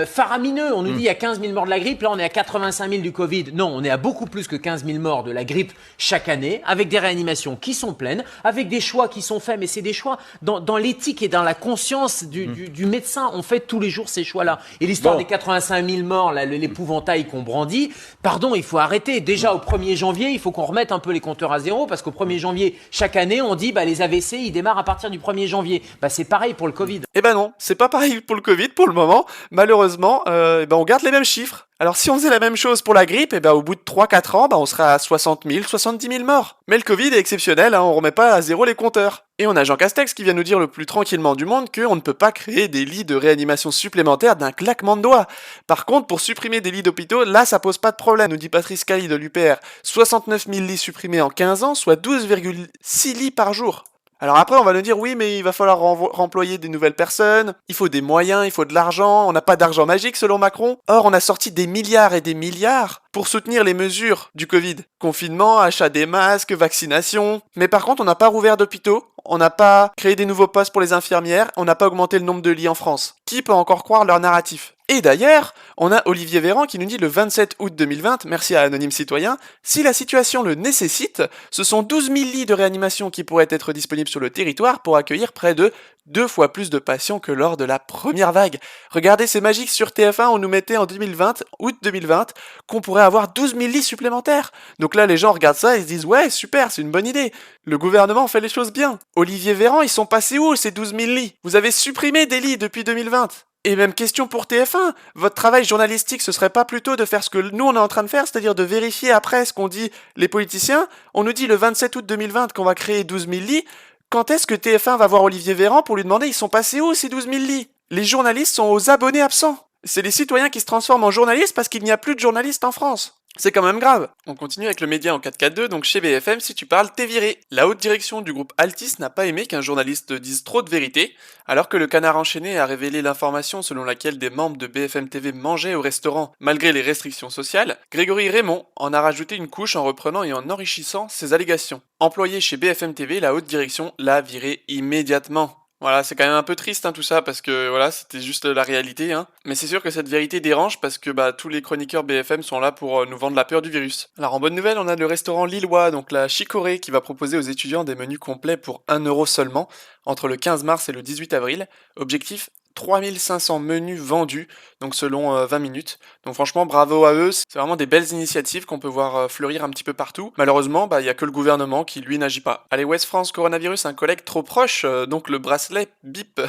S9: faramineux. On nous dit il y a 15 000 morts de la grippe, là on est à 85 000 du Covid. Non, on est à beaucoup plus que 15 000 morts de la grippe chaque année, avec des réanimations qui sont pleines, avec des choix qui sont faits, mais c'est des choix dans l'éthique et dans la conscience du médecin. On fait tous les jours ces choix-là. Et l'histoire des 85 000 morts, l'épouvantail qu'on brandit, pardon, il faut arrêter. Déjà au 1er janvier, il faut qu'on remette un peu les compteurs à zéro, parce qu'au 1er janvier, chaque année, on dit les AVC, ils démarrent à partir du 1er janvier. C'est pareil pour le Covid.
S1: Eh ben non, c'est pas pareil pour le Covid pour le moment. Malheureusement, on garde les mêmes chiffres. Alors si on faisait la même chose pour la grippe, au bout de 3-4 ans, on serait à 60 000, 70 000 morts. Mais le Covid est exceptionnel, on remet pas à zéro les compteurs. Et on a Jean Castex qui vient nous dire le plus tranquillement du monde qu'on ne peut pas créer des lits de réanimation supplémentaires d'un claquement de doigts. Par contre, pour supprimer des lits d'hôpitaux, là ça pose pas de problème, nous dit Patrice Cailly de l'UPR. 69 000 lits supprimés en 15 ans, soit 12,6 lits par jour. Alors après, on va nous dire, oui, mais il va falloir remployer des nouvelles personnes, il faut des moyens, il faut de l'argent, on n'a pas d'argent magique selon Macron. Or, on a sorti des milliards et des milliards pour soutenir les mesures du Covid. Confinement, achat des masques, vaccination. Mais par contre, on n'a pas rouvert d'hôpitaux, on n'a pas créé des nouveaux postes pour les infirmières, on n'a pas augmenté le nombre de lits en France. Qui peut encore croire leur narratif ? Et d'ailleurs, on a Olivier Véran qui nous dit le 27 août 2020, merci à Anonyme Citoyen, si la situation le nécessite, ce sont 12 000 lits de réanimation qui pourraient être disponibles sur le territoire pour accueillir près de 2 fois plus de patients que lors de la première vague. Regardez, c'est magique, sur TF1, on nous mettait en 2020, août 2020, qu'on pourrait avoir 12 000 lits supplémentaires. Donc là, les gens regardent ça et se disent, ouais, super, c'est une bonne idée. Le gouvernement fait les choses bien. Olivier Véran, ils sont passés où ces 12 000 lits? Vous avez supprimé des lits depuis 2020. Et même question pour TF1, votre travail journalistique, ce serait pas plutôt de faire ce que nous on est en train de faire, c'est-à-dire de vérifier après ce qu'ont dit les politiciens? On nous dit le 27 août 2020 qu'on va créer 12 000 lits. Quand est-ce que TF1 va voir Olivier Véran pour lui demander ils sont passés où ces 12 000 lits? Les journalistes sont aux abonnés absents. C'est les citoyens qui se transforment en journalistes parce qu'il n'y a plus de journalistes en France. C'est quand même grave. On continue avec le média en 4K2, donc chez BFM, si tu parles, t'es viré. La haute direction du groupe Altis n'a pas aimé qu'un journaliste dise trop de vérité, alors que le Canard enchaîné a révélé l'information selon laquelle des membres de BFM TV mangeaient au restaurant malgré les restrictions sociales. Grégory Raymond en a rajouté une couche en reprenant et en enrichissant ses allégations. Employé chez BFM TV, la haute direction l'a viré immédiatement. Voilà, c'est quand même un peu triste tout ça parce que voilà, c'était juste la réalité Mais c'est sûr que cette vérité dérange parce que tous les chroniqueurs BFM sont là pour nous vendre la peur du virus. Alors en bonne nouvelle, on a le restaurant lillois, donc la Chicorée, qui va proposer aux étudiants des menus complets pour 1 € seulement entre le 15 mars et le 18 avril. Objectif 3500 menus vendus, donc selon 20 minutes. Donc franchement, bravo à eux, c'est vraiment des belles initiatives qu'on peut voir fleurir un petit peu partout. Malheureusement, il y a que le gouvernement qui, lui, n'agit pas. Allez, West France Coronavirus, un collègue trop proche, donc le bracelet bip.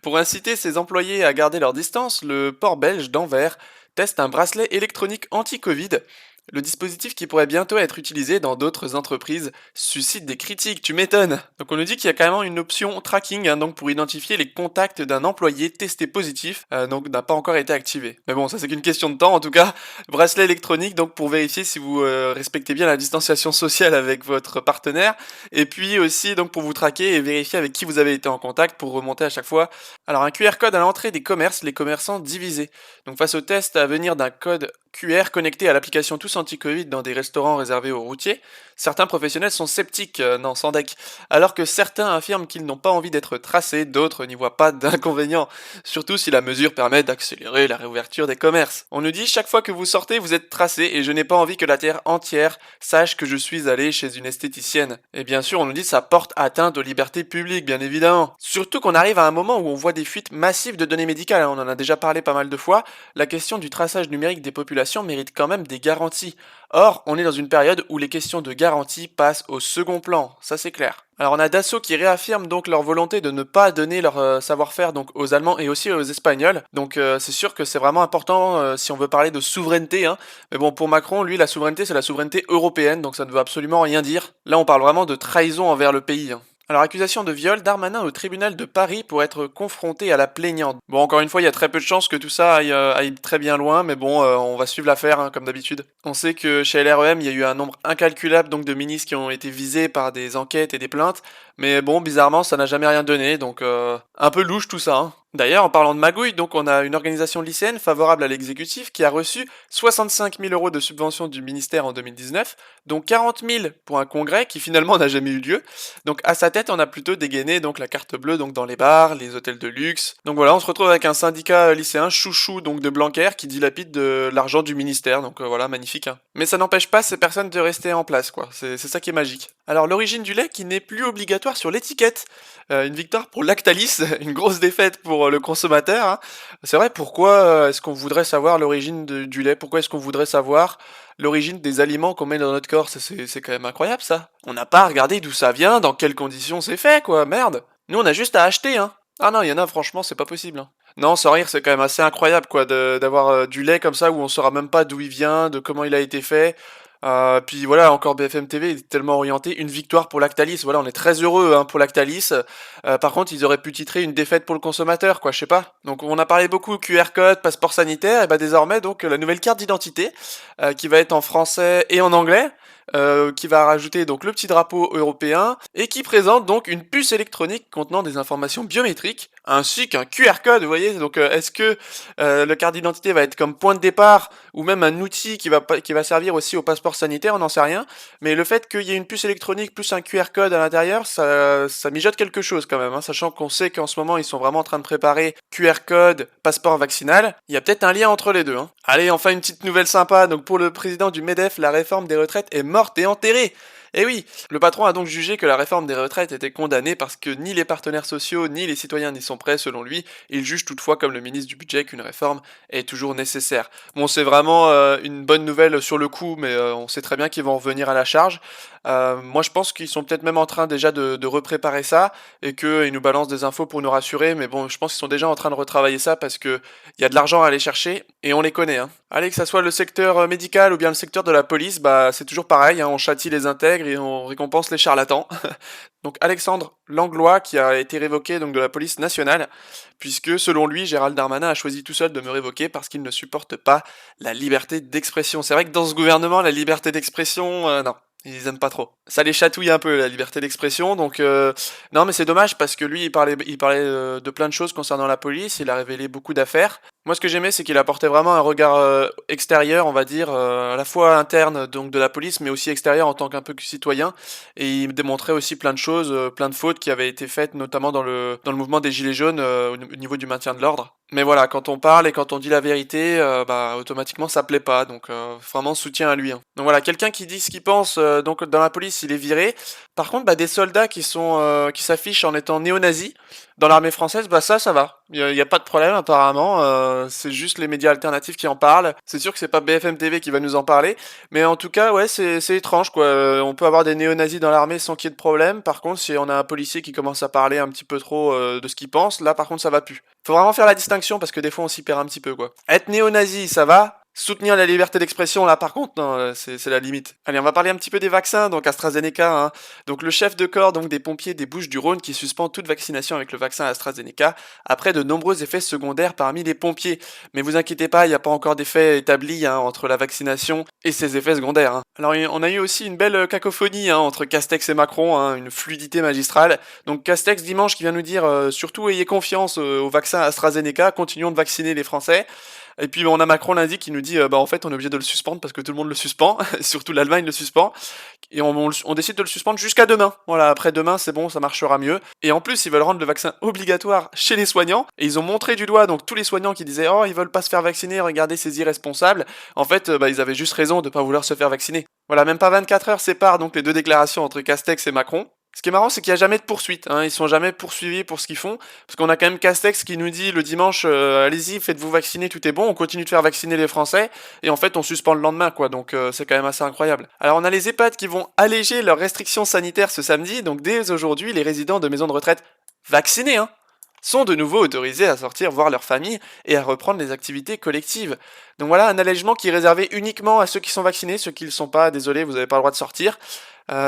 S1: Pour inciter ses employés à garder leur distance, le port belge d'Anvers teste un bracelet électronique anti-Covid. Le dispositif qui pourrait bientôt être utilisé dans d'autres entreprises suscite des critiques, tu m'étonnes. Donc on nous dit qu'il y a carrément une option tracking donc pour identifier les contacts d'un employé testé positif, donc n'a pas encore été activé. Mais bon, ça c'est qu'une question de temps en tout cas. Bracelet électronique donc pour vérifier si vous respectez bien la distanciation sociale avec votre partenaire, et puis aussi donc pour vous traquer et vérifier avec qui vous avez été en contact pour remonter à chaque fois. Alors un QR code à l'entrée des commerces, les commerçants divisés. Donc face au test à venir d'un code QR connecté à l'application Tous Anti-Covid dans des restaurants réservés aux routiers, certains professionnels sont sceptiques, non sans deck, alors que certains affirment qu'ils n'ont pas envie d'être tracés, d'autres n'y voient pas d'inconvénient, surtout si la mesure permet d'accélérer la réouverture des commerces. On nous dit chaque fois que vous sortez, vous êtes tracé et je n'ai pas envie que la terre entière sache que je suis allé chez une esthéticienne. Et bien sûr, on nous dit ça porte atteinte aux libertés publiques, bien évidemment. Surtout qu'on arrive à un moment où on voit des fuites massives de données médicales, on en a déjà parlé pas mal de fois, la question du traçage numérique des populations mérite quand même des garanties. Or, on est dans une période où les questions de garantie passent au second plan, ça c'est clair. Alors on a Dassault qui réaffirme donc leur volonté de ne pas donner leur savoir-faire donc aux Allemands et aussi aux Espagnols. Donc c'est sûr que c'est vraiment important si on veut parler de souveraineté. Mais bon, pour Macron, lui, la souveraineté, c'est la souveraineté européenne, donc ça ne veut absolument rien dire. Là, on parle vraiment de trahison envers le pays. Alors, accusation de viol, Darmanin au tribunal de Paris pour être confronté à la plaignante. Bon, encore une fois, il y a très peu de chances que tout ça aille très bien loin, mais bon, on va suivre l'affaire, comme d'habitude. On sait que chez LREM, il y a eu un nombre incalculable donc de ministres qui ont été visés par des enquêtes et des plaintes, mais bon, bizarrement, ça n'a jamais rien donné, donc un peu louche tout ça. D'ailleurs, en parlant de magouille, donc on a une organisation lycéenne favorable à l'exécutif qui a reçu 65 000 € de subventions du ministère en 2019, dont 40 000 pour un congrès qui finalement n'a jamais eu lieu. Donc à sa tête, on a plutôt dégainé donc la carte bleue donc dans les bars, les hôtels de luxe. Donc voilà, on se retrouve avec un syndicat lycéen chouchou donc de Blanquer qui dilapide de l'argent du ministère. Donc voilà, magnifique. Mais ça n'empêche pas ces personnes de rester en place, quoi. C'est ça qui est magique. Alors l'origine du lait qui n'est plus obligatoire sur l'étiquette. Une victoire pour Lactalis, une grosse défaite pour le consommateur. C'est vrai, pourquoi est-ce qu'on voudrait savoir l'origine du lait? Pourquoi est-ce qu'on voudrait savoir l'origine des aliments qu'on met dans notre corps? C'est quand même incroyable ça. On n'a pas à regarder d'où ça vient, dans quelles conditions c'est fait, quoi, merde. Nous on a juste à acheter, Ah non, il y en a, franchement, c'est pas possible. Non, sans rire, c'est quand même assez incroyable, quoi, d'avoir du lait comme ça où on saura même pas d'où il vient, de comment il a été fait. Puis voilà, encore BFM TV est tellement orienté, une victoire pour Lactalis, voilà, on est très heureux pour Lactalis. Par contre, ils auraient pu titrer une défaite pour le consommateur, quoi, je sais pas. Donc on a parlé beaucoup QR code, passeport sanitaire, et désormais donc la nouvelle carte d'identité qui va être en français et en anglais. qui va rajouter donc le petit drapeau européen et qui présente donc une puce électronique contenant des informations biométriques ainsi qu'un QR code, vous voyez. Donc est-ce que le carte d'identité va être comme point de départ ou même un outil qui va servir aussi au passeport sanitaire, on n'en sait rien. Mais le fait qu'il y ait une puce électronique plus un QR code à l'intérieur, ça mijote quelque chose quand même, hein, sachant qu'on sait qu'en ce moment ils sont vraiment en train de préparer QR code, passeport vaccinal. Il y a peut-être un lien entre les deux. Hein. Allez, enfin une petite nouvelle sympa. Donc pour le président du MEDEF, la réforme des retraites est morte et enterrée. Eh oui, le patron a donc jugé que la réforme des retraites était condamnée parce que ni les partenaires sociaux ni les citoyens n'y sont prêts selon lui. Il juge toutefois comme le ministre du budget qu'une réforme est toujours nécessaire. Bon, c'est vraiment une bonne nouvelle sur le coup, mais on sait très bien qu'ils vont revenir à la charge. Moi je pense qu'ils sont peut-être même en train déjà de repréparer ça et qu'ils nous balancent des infos pour nous rassurer, mais bon, je pense qu'ils sont déjà en train de retravailler ça parce que il y a de l'argent à aller chercher et on les connaît. Hein. Allez, que ça soit le secteur médical ou bien le secteur de la police, bah c'est toujours pareil, hein, on châtie les intègres et on récompense les charlatans. Donc Alexandre Langlois qui a été révoqué donc de la police nationale, puisque selon lui, Gérald Darmanin a choisi tout seul de me révoquer parce qu'il ne supporte pas la liberté d'expression. C'est vrai que dans ce gouvernement, la liberté d'expression, non. Ils aiment pas trop. Ça les chatouille un peu, la liberté d'expression, donc non mais c'est dommage parce que lui il parlait de plein de choses concernant la police, il a révélé beaucoup d'affaires. Moi ce que j'aimais c'est qu'il apportait vraiment un regard extérieur, on va dire, à la fois interne donc de la police mais aussi extérieur en tant qu'un peu citoyen, et il démontrait aussi plein de choses, plein de fautes qui avaient été faites notamment dans le mouvement des Gilets jaunes au niveau du maintien de l'ordre. Mais voilà, quand on parle et quand on dit la vérité, bah automatiquement ça plaît pas, donc vraiment soutien à lui. Hein. Donc voilà, quelqu'un qui dit ce qu'il pense, donc dans la police, il est viré. Par contre, bah des soldats qui s'affichent en étant néo-nazis dans l'armée française, bah ça va. Y a pas de problème apparemment. C'est juste les médias alternatifs qui en parlent. C'est sûr que c'est pas BFM TV qui va nous en parler, mais en tout cas, ouais, c'est étrange quoi. On peut avoir des néo-nazis dans l'armée sans qu'il y ait de problème. Par contre, si on a un policier qui commence à parler un petit peu trop de ce qu'il pense, là par contre ça va plus. Faut vraiment faire la distinction parce que des fois on s'y perd un petit peu quoi. Être néo-nazi, ça va. Soutenir la liberté d'expression, là par contre, non, c'est la limite. Allez, on va parler un petit peu des vaccins, donc AstraZeneca. Hein. Donc le chef de corps donc des pompiers des Bouches-du-Rhône qui suspend toute vaccination avec le vaccin AstraZeneca après de nombreux effets secondaires parmi les pompiers. Mais vous inquiétez pas, il n'y a pas encore d'effet établi hein, entre la vaccination et ses effets secondaires. Hein. Alors on a eu aussi une belle cacophonie hein, entre Castex et Macron, hein, une fluidité magistrale. Donc Castex dimanche qui vient nous dire surtout ayez confiance au vaccin AstraZeneca, continuons de vacciner les Français. Et puis on a Macron lundi qui nous dit bah en fait on est obligé de le suspendre parce que tout le monde le suspend, surtout l'Allemagne le suspend, et on décide de le suspendre jusqu'à demain. Voilà, après demain c'est bon, ça marchera mieux. Et en plus ils veulent rendre le vaccin obligatoire chez les soignants, et ils ont montré du doigt donc tous les soignants qui disaient oh ils veulent pas se faire vacciner, regardez ces irresponsables. En fait bah ils avaient juste raison de pas vouloir se faire vacciner. Voilà, même pas 24 heures séparent donc les deux déclarations entre Castex et Macron. Ce qui est marrant, c'est qu'il n'y a jamais de poursuite. Hein. Ils sont jamais poursuivis pour ce qu'ils font. Parce qu'on a quand même Castex qui nous dit le dimanche allez-y, faites-vous vacciner, tout est bon. On continue de faire vacciner les Français. Et en fait, on suspend le lendemain, quoi. Donc, c'est quand même assez incroyable. Alors, on a les EHPAD qui vont alléger leurs restrictions sanitaires ce samedi. Donc, dès aujourd'hui, les résidents de maisons de retraite vaccinés, hein, sont de nouveau autorisés à sortir voir leur famille et à reprendre les activités collectives. Donc voilà, un allègement qui est réservé uniquement à ceux qui sont vaccinés, ceux qui ne le sont pas, désolé, vous n'avez pas le droit de sortir.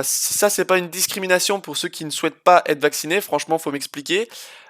S1: Ça, c'est pas une discrimination pour ceux qui ne souhaitent pas être vaccinés, franchement, faut m'expliquer.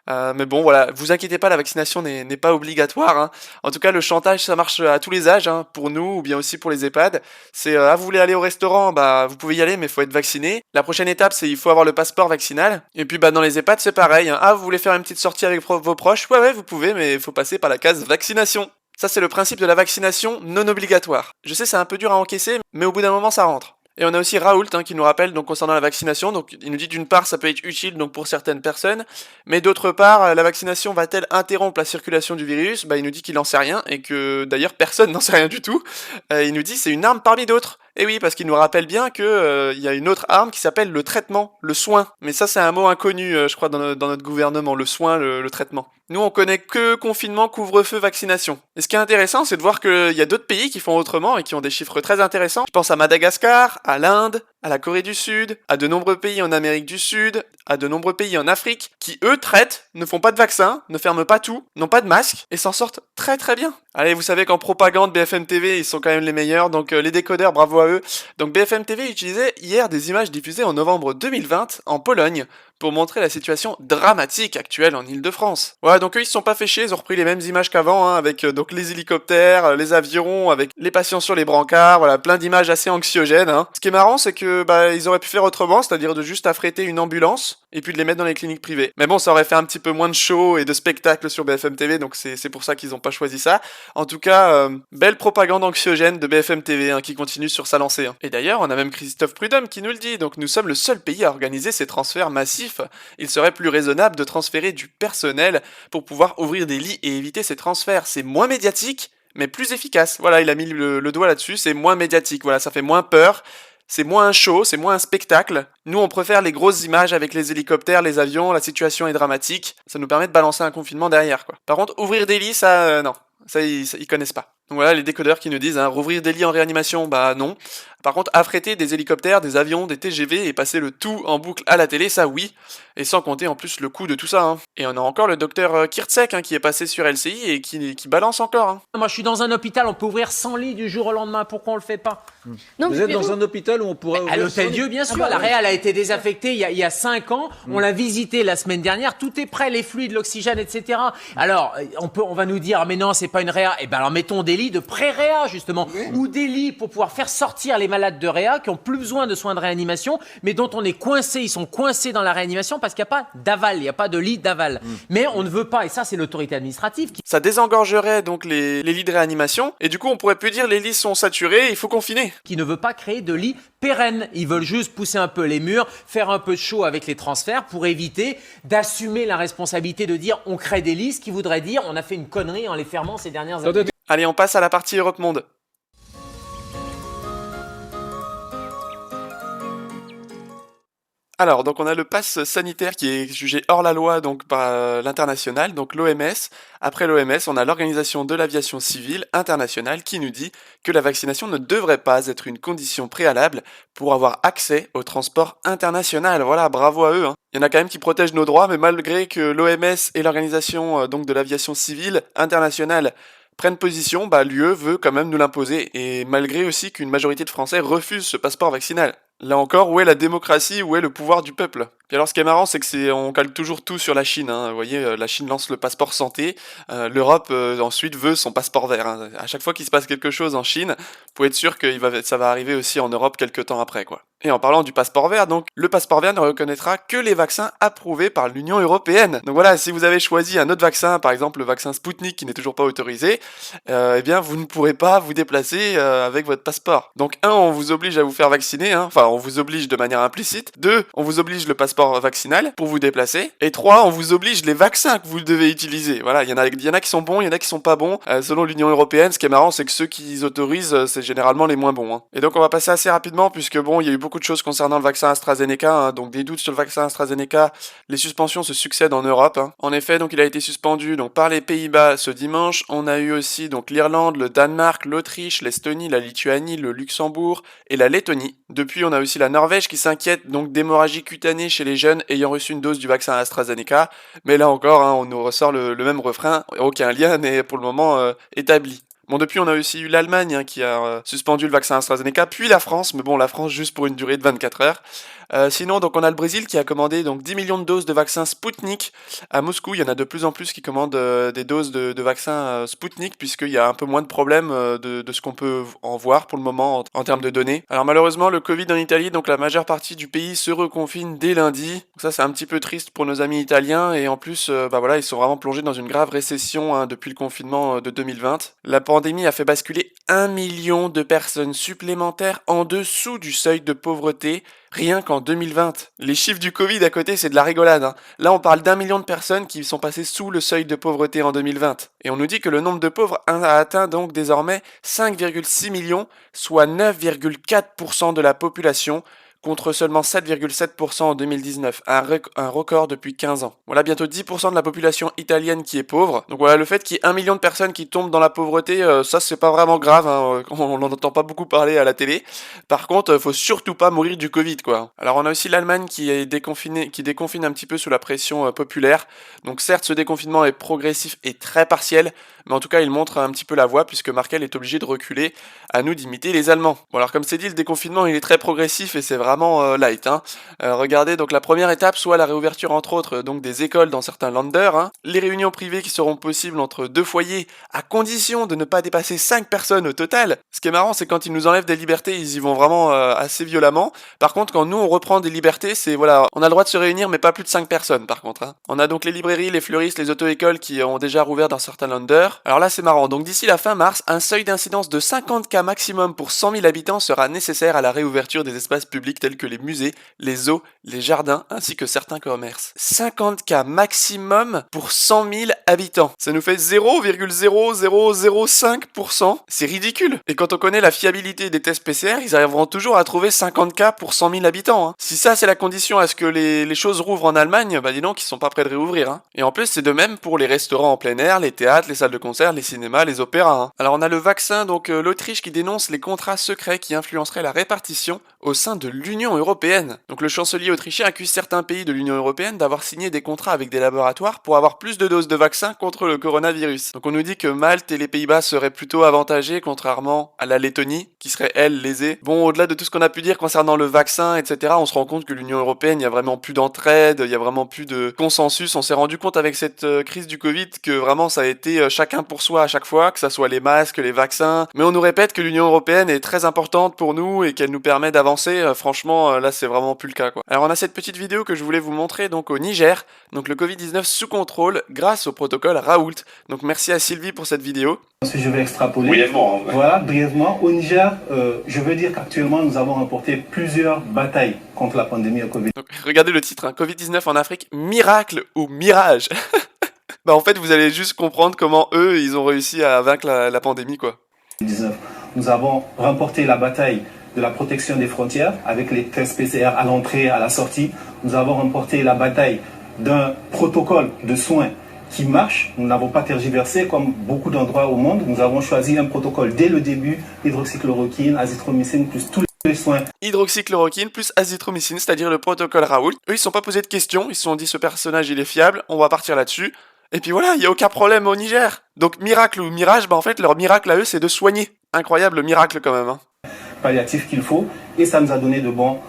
S1: Mais bon, voilà, vous inquiétez pas, la vaccination n'est pas obligatoire. Hein. En tout cas, le chantage, ça marche à tous les âges, hein, pour nous ou bien aussi pour les EHPAD. C'est, vous voulez aller au restaurant, bah vous pouvez y aller, mais il faut être vacciné. La prochaine étape, c'est il faut avoir le passeport vaccinal. Et puis, bah dans les EHPAD, c'est pareil. Hein. Ah, vous voulez faire une petite sortie avec vos proches? Ouais, vous pouvez, mais il faut passer par la case vaccination. Ça, c'est le principe de la vaccination non obligatoire. Je sais, c'est un peu dur à encaisser, mais au bout d'un moment, ça rentre. Et on a aussi Raoult hein, qui nous rappelle donc concernant la vaccination. Donc il nous dit d'une part ça peut être utile donc pour certaines personnes, mais d'autre part la vaccination va-t-elle interrompre la circulation du virus? Bah il nous dit qu'il n'en sait rien et que d'ailleurs personne n'en sait rien du tout. Il nous dit c'est une arme parmi d'autres. Et oui, parce qu'il nous rappelle bien que y a une autre arme qui s'appelle le traitement, le soin. Mais ça c'est un mot inconnu, je crois, dans notre gouvernement, le soin, le traitement. Nous on connaît que confinement, couvre-feu, vaccination. Et ce qui est intéressant, c'est de voir qu'il y a d'autres pays qui font autrement et qui ont des chiffres très intéressants. Je pense à Madagascar, à l'Inde, à la Corée du Sud, à de nombreux pays en Amérique du Sud, à de nombreux pays en Afrique, qui eux traitent, ne font pas de vaccin, ne ferment pas tout, n'ont pas de masque et s'en sortent très très bien. Allez, vous savez qu'en propagande, BFM TV, ils sont quand même les meilleurs, donc les décodeurs, bravo à eux. Donc BFM TV utilisait hier des images diffusées en novembre 2020 en Pologne pour montrer la situation dramatique actuelle en Île-de-France. Ouais, donc eux, ils se sont pas fait chier, ils ont repris les mêmes images qu'avant, hein, avec donc les hélicoptères, les avions, avec les patients sur les brancards, voilà, plein d'images assez anxiogènes. Hein. Ce qui est marrant, c'est que ils auraient pu faire autrement, c'est-à-dire de juste affréter une ambulance et puis de les mettre dans les cliniques privées. Mais bon, ça aurait fait un petit peu moins de show et de spectacle sur BFM TV, donc c'est pour ça qu'ils ont pas choisi ça. En tout cas, belle propagande anxiogène de BFM TV hein, qui continue sur sa lancée. Hein. Et d'ailleurs, on a même Christophe Prudhomme qui nous le dit, donc nous sommes le seul pays à organiser ces transferts massifs. Il serait plus raisonnable de transférer du personnel pour pouvoir ouvrir des lits et éviter ces transferts. C'est moins médiatique, mais plus efficace. Voilà, il a mis le doigt là-dessus, c'est moins médiatique, voilà, ça fait moins peur. C'est moins un show, c'est moins un spectacle. Nous, on préfère les grosses images avec les hélicoptères, les avions, la situation est dramatique. Ça nous permet de balancer un confinement derrière, quoi. Par contre, ouvrir des lits, ça, non. Ça, ils connaissent pas. Donc voilà, les décodeurs qui nous disent, hein, rouvrir des lits en réanimation, bah non. Par contre, affréter des hélicoptères, des avions, des TGV et passer le tout en boucle à la télé, ça oui. Et sans compter en plus le coût de tout ça. Hein. Et on a encore le docteur Kirtzek hein, qui est passé sur LCI et qui balance encore. Hein.
S9: Moi, je suis dans un hôpital, on peut ouvrir 100 lits du jour au lendemain. Pourquoi on le fait pas?
S8: Non, vous êtes dans un hôpital où on pourrait ouvrir
S9: à l'Hôtel
S8: 100
S9: Dieu, bien sûr. La Réal a été désaffectée il y a 5 ans. On l'a visité la semaine dernière. Tout est prêt, les fluides, l'oxygène, etc. Alors, on va nous dire, mais non, c'est pas une Réa. Eh ben alors, mettons des lits de pré-Réa, justement. Ou des lits pour pouvoir faire sortir les malades de Réa qui ont plus besoin de soins de réanimation, mais dont on est coincé. Ils sont coincés dans la réanimation parce qu'il n'y a pas d'aval. Il n'y a pas de lit d'aval. Mais on ne veut pas, et ça, c'est l'autorité administrative qui...
S1: Ça désengorgerait donc les lits de réanimation. Et du coup, on pourrait plus dire les lits sont saturés, il faut confiner.
S9: Qui ne veut pas créer de lits pérennes. Ils veulent juste pousser un peu les murs, faire un peu de show avec les transferts pour éviter d'assumer la responsabilité de dire on crée des lits, ce qui voudrait dire on a fait une connerie en les fermant ces dernières années.
S1: Allez, on passe à la partie Europe Monde. Alors, donc on a le pass sanitaire qui est jugé hors la loi donc par l'international, donc l'OMS. Après l'OMS, on a l'Organisation de l'aviation civile internationale qui nous dit que la vaccination ne devrait pas être une condition préalable pour avoir accès au transport international. Voilà, bravo à eux. Hein. Il y en a quand même qui protègent nos droits, mais malgré que l'OMS et l'Organisation donc de l'aviation civile internationale prennent position, l'UE veut quand même nous l'imposer, et malgré aussi qu'une majorité de Français refusent ce passeport vaccinal. Là encore, où est la démocratie, où est le pouvoir du peuple? Puis alors ce qui est marrant, c'est que on cale toujours tout sur la Chine. Hein. Vous voyez, la Chine lance le passeport santé, l'Europe ensuite veut son passeport vert. Hein. À chaque fois qu'il se passe quelque chose en Chine, vous pouvez être sûr que ça va arriver aussi en Europe quelques temps après, quoi. Et en parlant du passeport vert, donc, le passeport vert ne reconnaîtra que les vaccins approuvés par l'Union européenne. Donc voilà, si vous avez choisi un autre vaccin, par exemple le vaccin Sputnik qui n'est toujours pas autorisé, eh bien vous ne pourrez pas vous déplacer avec votre passeport. Donc on vous oblige à vous faire vacciner, hein. Enfin on vous oblige de manière implicite. 2, on vous oblige le passeport vaccinal pour vous déplacer. Et 3, on vous oblige les vaccins que vous devez utiliser. Voilà, il y en a qui sont bons, il y en a qui sont pas bons. Selon l'Union européenne, ce qui est marrant, c'est que ceux qui autorisent, c'est généralement les moins bons. Hein. Et donc on va passer assez rapidement puisque bon, il y a eu beaucoup de choses concernant le vaccin AstraZeneca, hein, donc des doutes sur le vaccin AstraZeneca, les suspensions se succèdent en Europe. Hein. En effet, donc il a été suspendu donc par les Pays-Bas ce dimanche. On a eu aussi donc l'Irlande, le Danemark, l'Autriche, l'Estonie, la Lituanie, le Luxembourg et la Lettonie. Depuis, on a aussi la Norvège qui s'inquiète donc d'hémorragie cutanée chez les jeunes ayant reçu une dose du vaccin AstraZeneca. Mais là encore, hein, on nous ressort le même refrain, aucun lien n'est pour le moment établi. Bon, depuis, on a aussi eu l'Allemagne hein, qui a suspendu le vaccin AstraZeneca, puis la France, mais bon, la France juste pour une durée de 24 heures. Sinon, donc on a le Brésil qui a commandé donc 10 millions de doses de vaccins Sputnik à Moscou. Il y en a de plus en plus qui commandent des doses de vaccins Sputnik puisqu'il y a un peu moins de problèmes de ce qu'on peut en voir pour le moment en termes de données. Alors malheureusement, le Covid en Italie, donc la majeure partie du pays se reconfine dès lundi. Donc ça, c'est un petit peu triste pour nos amis italiens et en plus, voilà, ils sont vraiment plongés dans une grave récession hein, depuis le confinement de 2020. La pandémie a fait basculer 1 million de personnes supplémentaires en dessous du seuil de pauvreté. Rien qu'en 2020. Les chiffres du Covid à côté, c'est de la rigolade. Hein. Là, on parle d'1 million de personnes qui sont passées sous le seuil de pauvreté en 2020. Et on nous dit que le nombre de pauvres a atteint donc désormais 5,6 millions, soit 9,4% de la population, contre seulement 7,7% en 2019, un record depuis 15 ans. Voilà, bientôt 10% de la population italienne qui est pauvre. Donc voilà, le fait qu'il y ait 1 million de personnes qui tombent dans la pauvreté, ça c'est pas vraiment grave, hein, on n'en entend pas beaucoup parler à la télé. Par contre, faut surtout pas mourir du Covid, quoi. Alors on a aussi l'Allemagne qui est déconfinée, qui déconfine un petit peu sous la pression populaire. Donc certes, ce déconfinement est progressif et très partiel, mais en tout cas, il montre un petit peu la voie puisque Merkel est obligée de reculer, à nous d'imiter les Allemands. Bon alors comme c'est dit, le déconfinement il est très progressif et c'est vraiment light, hein. Regardez, donc la première étape, soit la réouverture entre autres donc des écoles dans certains Länder, hein. Les réunions privées qui seront possibles entre 2 foyers, à condition de ne pas dépasser 5 personnes au total. Ce qui est marrant, c'est quand ils nous enlèvent des libertés, ils y vont vraiment assez violemment. Par contre, quand nous on reprend des libertés, c'est voilà, on a le droit de se réunir mais pas plus de 5 personnes par contre, hein. On a donc les librairies, les fleuristes, les auto-écoles qui ont déjà rouvert dans certains Länder. Alors là c'est marrant, donc d'ici la fin mars, un seuil d'incidence de 50 cas maximum pour 100 000 habitants sera nécessaire à la réouverture des espaces publics tels que les musées, les zoos, les jardins ainsi que certains commerces. 50 cas maximum pour 100 000 habitants. Ça nous fait 0,0005%. C'est ridicule. Et quand on connaît la fiabilité des tests PCR, ils arriveront toujours à trouver 50 cas pour 100 000 habitants, hein. Si ça c'est la condition à ce que les choses rouvrent en Allemagne, bah dis donc ils sont pas prêts de réouvrir, hein. Et en plus c'est de même pour les restaurants en plein air, les théâtres, les salles de concert, les cinémas, les opéras, hein. Alors on a le vaccin, donc l'Autriche qui dénonce les contrats secrets qui influenceraient la répartition au sein de l'Union européenne. Donc le chancelier autrichien accuse certains pays de l'Union européenne d'avoir signé des contrats avec des laboratoires pour avoir plus de doses de vaccins contre le coronavirus. Donc on nous dit que Malte et les Pays-Bas seraient plutôt avantagés contrairement à la Lettonie qui serait elle lésée. Bon, au-delà de tout ce qu'on a pu dire concernant le vaccin, etc., on se rend compte que l'Union européenne, il y a vraiment plus d'entraide, il y a vraiment plus de consensus. On s'est rendu compte avec cette crise du Covid que vraiment ça a été chacun pour soi à chaque fois, que ça soit les masques, les vaccins. Mais on nous répète que l'Union européenne est très importante pour nous et qu'elle nous permet d'avancer. Franchement, là c'est vraiment plus le cas, quoi. Alors on a cette petite vidéo que je voulais vous montrer donc au Niger, donc le Covid-19 sous contrôle grâce au protocole Raoult. Donc merci à Sylvie pour cette vidéo.
S7: Ensuite, je vais extrapoler.
S5: Brièvement.
S7: Voilà, brièvement. Au Niger, je veux dire qu'actuellement, nous avons remporté plusieurs batailles contre la pandémie au Covid.
S1: Donc, regardez le titre, hein, Covid-19 en Afrique, miracle ou mirage. Bah en fait, vous allez juste comprendre comment eux, ils ont réussi à vaincre la pandémie, quoi.
S7: Nous avons remporté la bataille de la protection des frontières avec les tests PCR à l'entrée, à la sortie. Nous avons remporté la bataille d'un protocole de soins qui marche. Nous n'avons pas tergiversé comme beaucoup d'endroits au monde. Nous avons choisi un protocole dès le début, hydroxychloroquine, azithromycine, plus tous les soins.
S1: Hydroxychloroquine plus azithromycine, c'est-à-dire le protocole Raoult. Eux, ils se sont pas posé de questions, ils se sont dit ce personnage il est fiable, on va partir là-dessus. Et puis voilà, il y a aucun problème au Niger. Donc miracle ou mirage, bah en fait leur miracle à eux c'est de soigner. Incroyable miracle quand même, hein.
S7: Palliatifs qu'il faut, et ça nous a donné de bons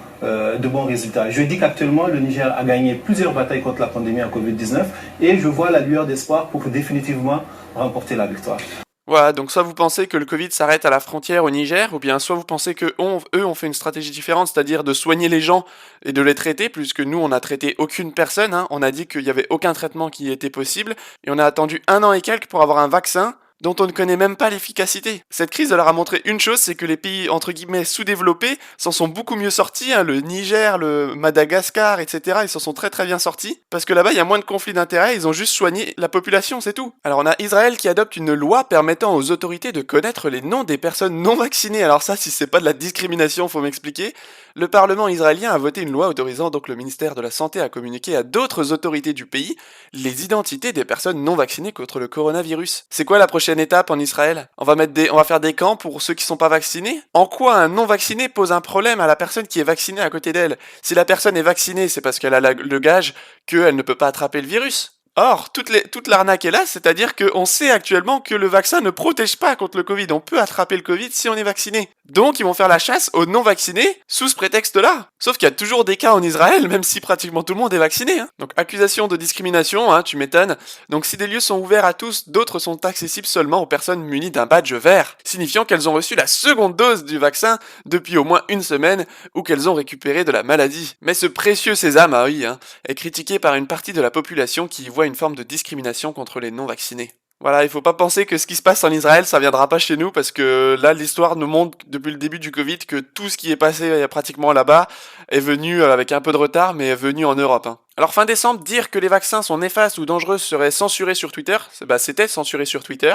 S7: résultats. Je dis qu'actuellement, le Niger a gagné plusieurs batailles contre la pandémie en Covid-19 et je vois la lueur d'espoir pour définitivement remporter la victoire.
S1: Voilà, donc soit vous pensez que le Covid s'arrête à la frontière au Niger, ou bien soit vous pensez que eux ont fait une stratégie différente, c'est-à-dire de soigner les gens et de les traiter, puisque nous on n'a traité aucune personne, hein. On a dit qu'il n'y avait aucun traitement qui était possible, et on a attendu 1 an et quelques pour avoir un vaccin dont on ne connaît même pas l'efficacité. Cette crise leur a montré une chose, c'est que les pays entre guillemets sous-développés s'en sont beaucoup mieux sortis, hein, le Niger, le Madagascar, etc. Ils s'en sont très très bien sortis, parce que là-bas il y a moins de conflits d'intérêts, ils ont juste soigné la population, c'est tout. Alors on a Israël qui adopte une loi permettant aux autorités de connaître les noms des personnes non vaccinées. Alors ça, si c'est pas de la discrimination, faut m'expliquer. Le Parlement israélien a voté une loi autorisant donc le ministère de la Santé à communiquer à d'autres autorités du pays les identités des personnes non vaccinées contre le coronavirus. C'est quoi la prochaine étape en Israël? On va faire des camps pour ceux qui sont pas vaccinés? En quoi un non vacciné pose un problème à la personne qui est vaccinée à côté d'elle? Si la personne est vaccinée, c'est parce qu'elle a le gage qu'elle ne peut pas attraper le virus. Or, toute l'arnaque est là, c'est-à-dire qu'on sait actuellement que le vaccin ne protège pas contre le Covid. On peut attraper le Covid si on est vacciné. Donc, ils vont faire la chasse aux non-vaccinés sous ce prétexte-là. Sauf qu'il y a toujours des cas en Israël, même si pratiquement tout le monde est vacciné, hein. Donc, accusation de discrimination, hein, tu m'étonnes. Donc, si des lieux sont ouverts à tous, d'autres sont accessibles seulement aux personnes munies d'un badge vert, signifiant qu'elles ont reçu la seconde dose du vaccin depuis au moins 1 semaine ou qu'elles ont récupéré de la maladie. Mais ce précieux sésame, ah oui, hein, est critiqué par une partie de la population qui y voit une forme de discrimination contre les non-vaccinés. Voilà, il faut pas penser que ce qui se passe en Israël, ça viendra pas chez nous, parce que là, l'histoire nous montre depuis le début du Covid que tout ce qui est passé pratiquement là-bas est venu avec un peu de retard, mais est venu en Europe, hein. Alors fin décembre, dire que les vaccins sont néfastes ou dangereux serait censuré sur Twitter, c'était censuré sur Twitter.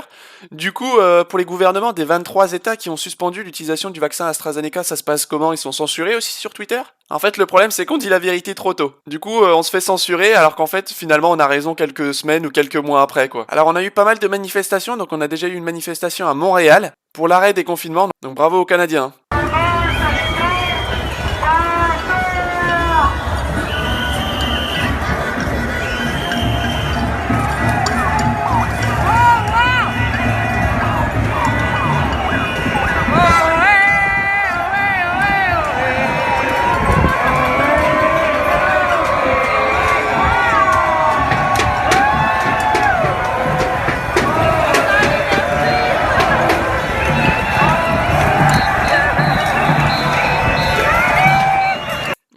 S1: Du coup, pour les gouvernements des 23 États qui ont suspendu l'utilisation du vaccin AstraZeneca, ça se passe comment? Ils sont censurés aussi sur Twitter? En fait, le problème c'est qu'on dit la vérité trop tôt. Du coup, on se fait censurer alors qu'en fait, finalement, on a raison quelques semaines ou quelques mois après, quoi. Alors on a eu pas mal de manifestations, donc on a déjà eu une manifestation à Montréal pour l'arrêt des confinements, donc bravo aux Canadiens.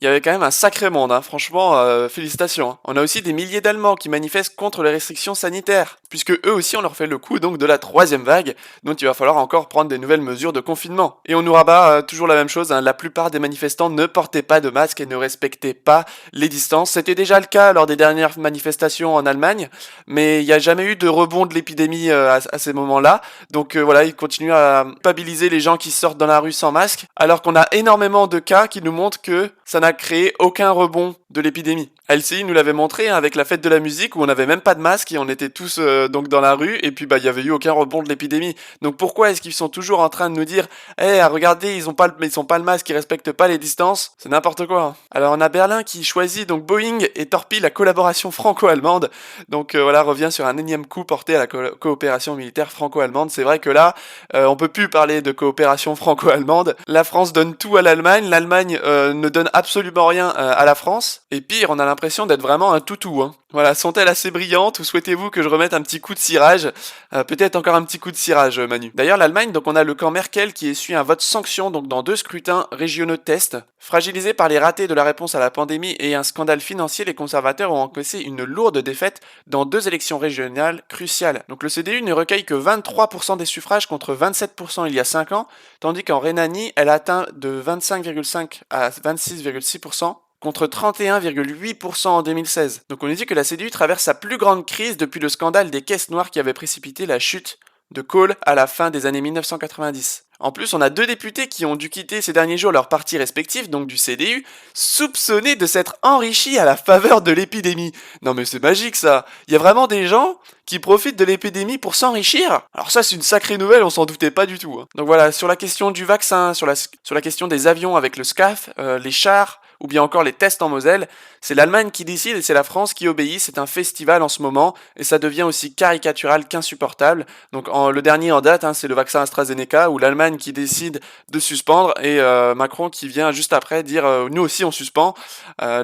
S1: Il y avait quand même un sacré monde, hein. Franchement, félicitations, hein. On a aussi des milliers d'Allemands qui manifestent contre les restrictions sanitaires, puisque eux aussi on leur fait le coup donc de la troisième vague, donc il va falloir encore prendre des nouvelles mesures de confinement. Et on nous rabat toujours la même chose, hein. La plupart des manifestants ne portaient pas de masque et ne respectaient pas les distances. C'était déjà le cas lors des dernières manifestations en Allemagne, mais il n'y a jamais eu de rebond de l'épidémie à ces moments-là. Donc voilà, ils continuent à culpabiliser les gens qui sortent dans la rue sans masque, alors qu'on a énormément de cas qui nous montrent que ça n'a créé aucun rebond de l'épidémie. LCI nous l'avait montré, hein, avec la fête de la musique où on n'avait même pas de masque et on était tous donc dans la rue et puis il y avait eu aucun rebond de l'épidémie. Donc pourquoi est-ce qu'ils sont toujours en train de nous dire regardez, ils sont pas le masque, ils respectent pas les distances? C'est n'importe quoi, hein. Alors on a Berlin qui choisit donc Boeing et torpille la collaboration franco-allemande. Donc voilà, revient sur un énième coup porté à la coopération militaire franco-allemande. C'est vrai que là, on peut plus parler de coopération franco-allemande. La France donne tout à l'Allemagne ne donne absolument rien à la France. Et pire, on a l'impression d'être vraiment un toutou, hein. Voilà, sont-elles assez brillantes ou souhaitez-vous que je remette un petit coup de cirage? Peut-être encore un petit coup de cirage, Manu. D'ailleurs, l'Allemagne, donc on a le camp Merkel qui essuie un vote sanction donc dans 2 scrutins régionaux de test. Fragilisés par les ratés de la réponse à la pandémie et un scandale financier, les conservateurs ont encaissé une lourde défaite dans 2 élections régionales cruciales. Donc le CDU ne recueille que 23% des suffrages contre 27% il y a 5 ans, tandis qu'en Rhénanie, elle atteint de 25,5 à 26,6%. Contre 31,8% en 2016. Donc on nous dit que la CDU traverse sa plus grande crise depuis le scandale des caisses noires qui avait précipité la chute de Kohl à la fin des années 1990. En plus, on a 2 députés qui ont dû quitter ces derniers jours leurs partis respectifs, donc du CDU, soupçonnés de s'être enrichis à la faveur de l'épidémie. Non mais c'est magique ça. Il y a vraiment des gens qui profitent de l'épidémie pour s'enrichir. Alors ça c'est une sacrée nouvelle, on s'en doutait pas du tout, hein. Donc voilà, sur la question du vaccin, sur la question des avions avec le SCAF, les chars, ou bien encore les tests en Moselle, c'est l'Allemagne qui décide et c'est la France qui obéit. C'est un festival en ce moment et ça devient aussi caricatural qu'insupportable. Donc le dernier en date, hein, c'est le vaccin AstraZeneca où l'Allemagne qui décide de suspendre et Macron qui vient juste après dire nous aussi on suspend.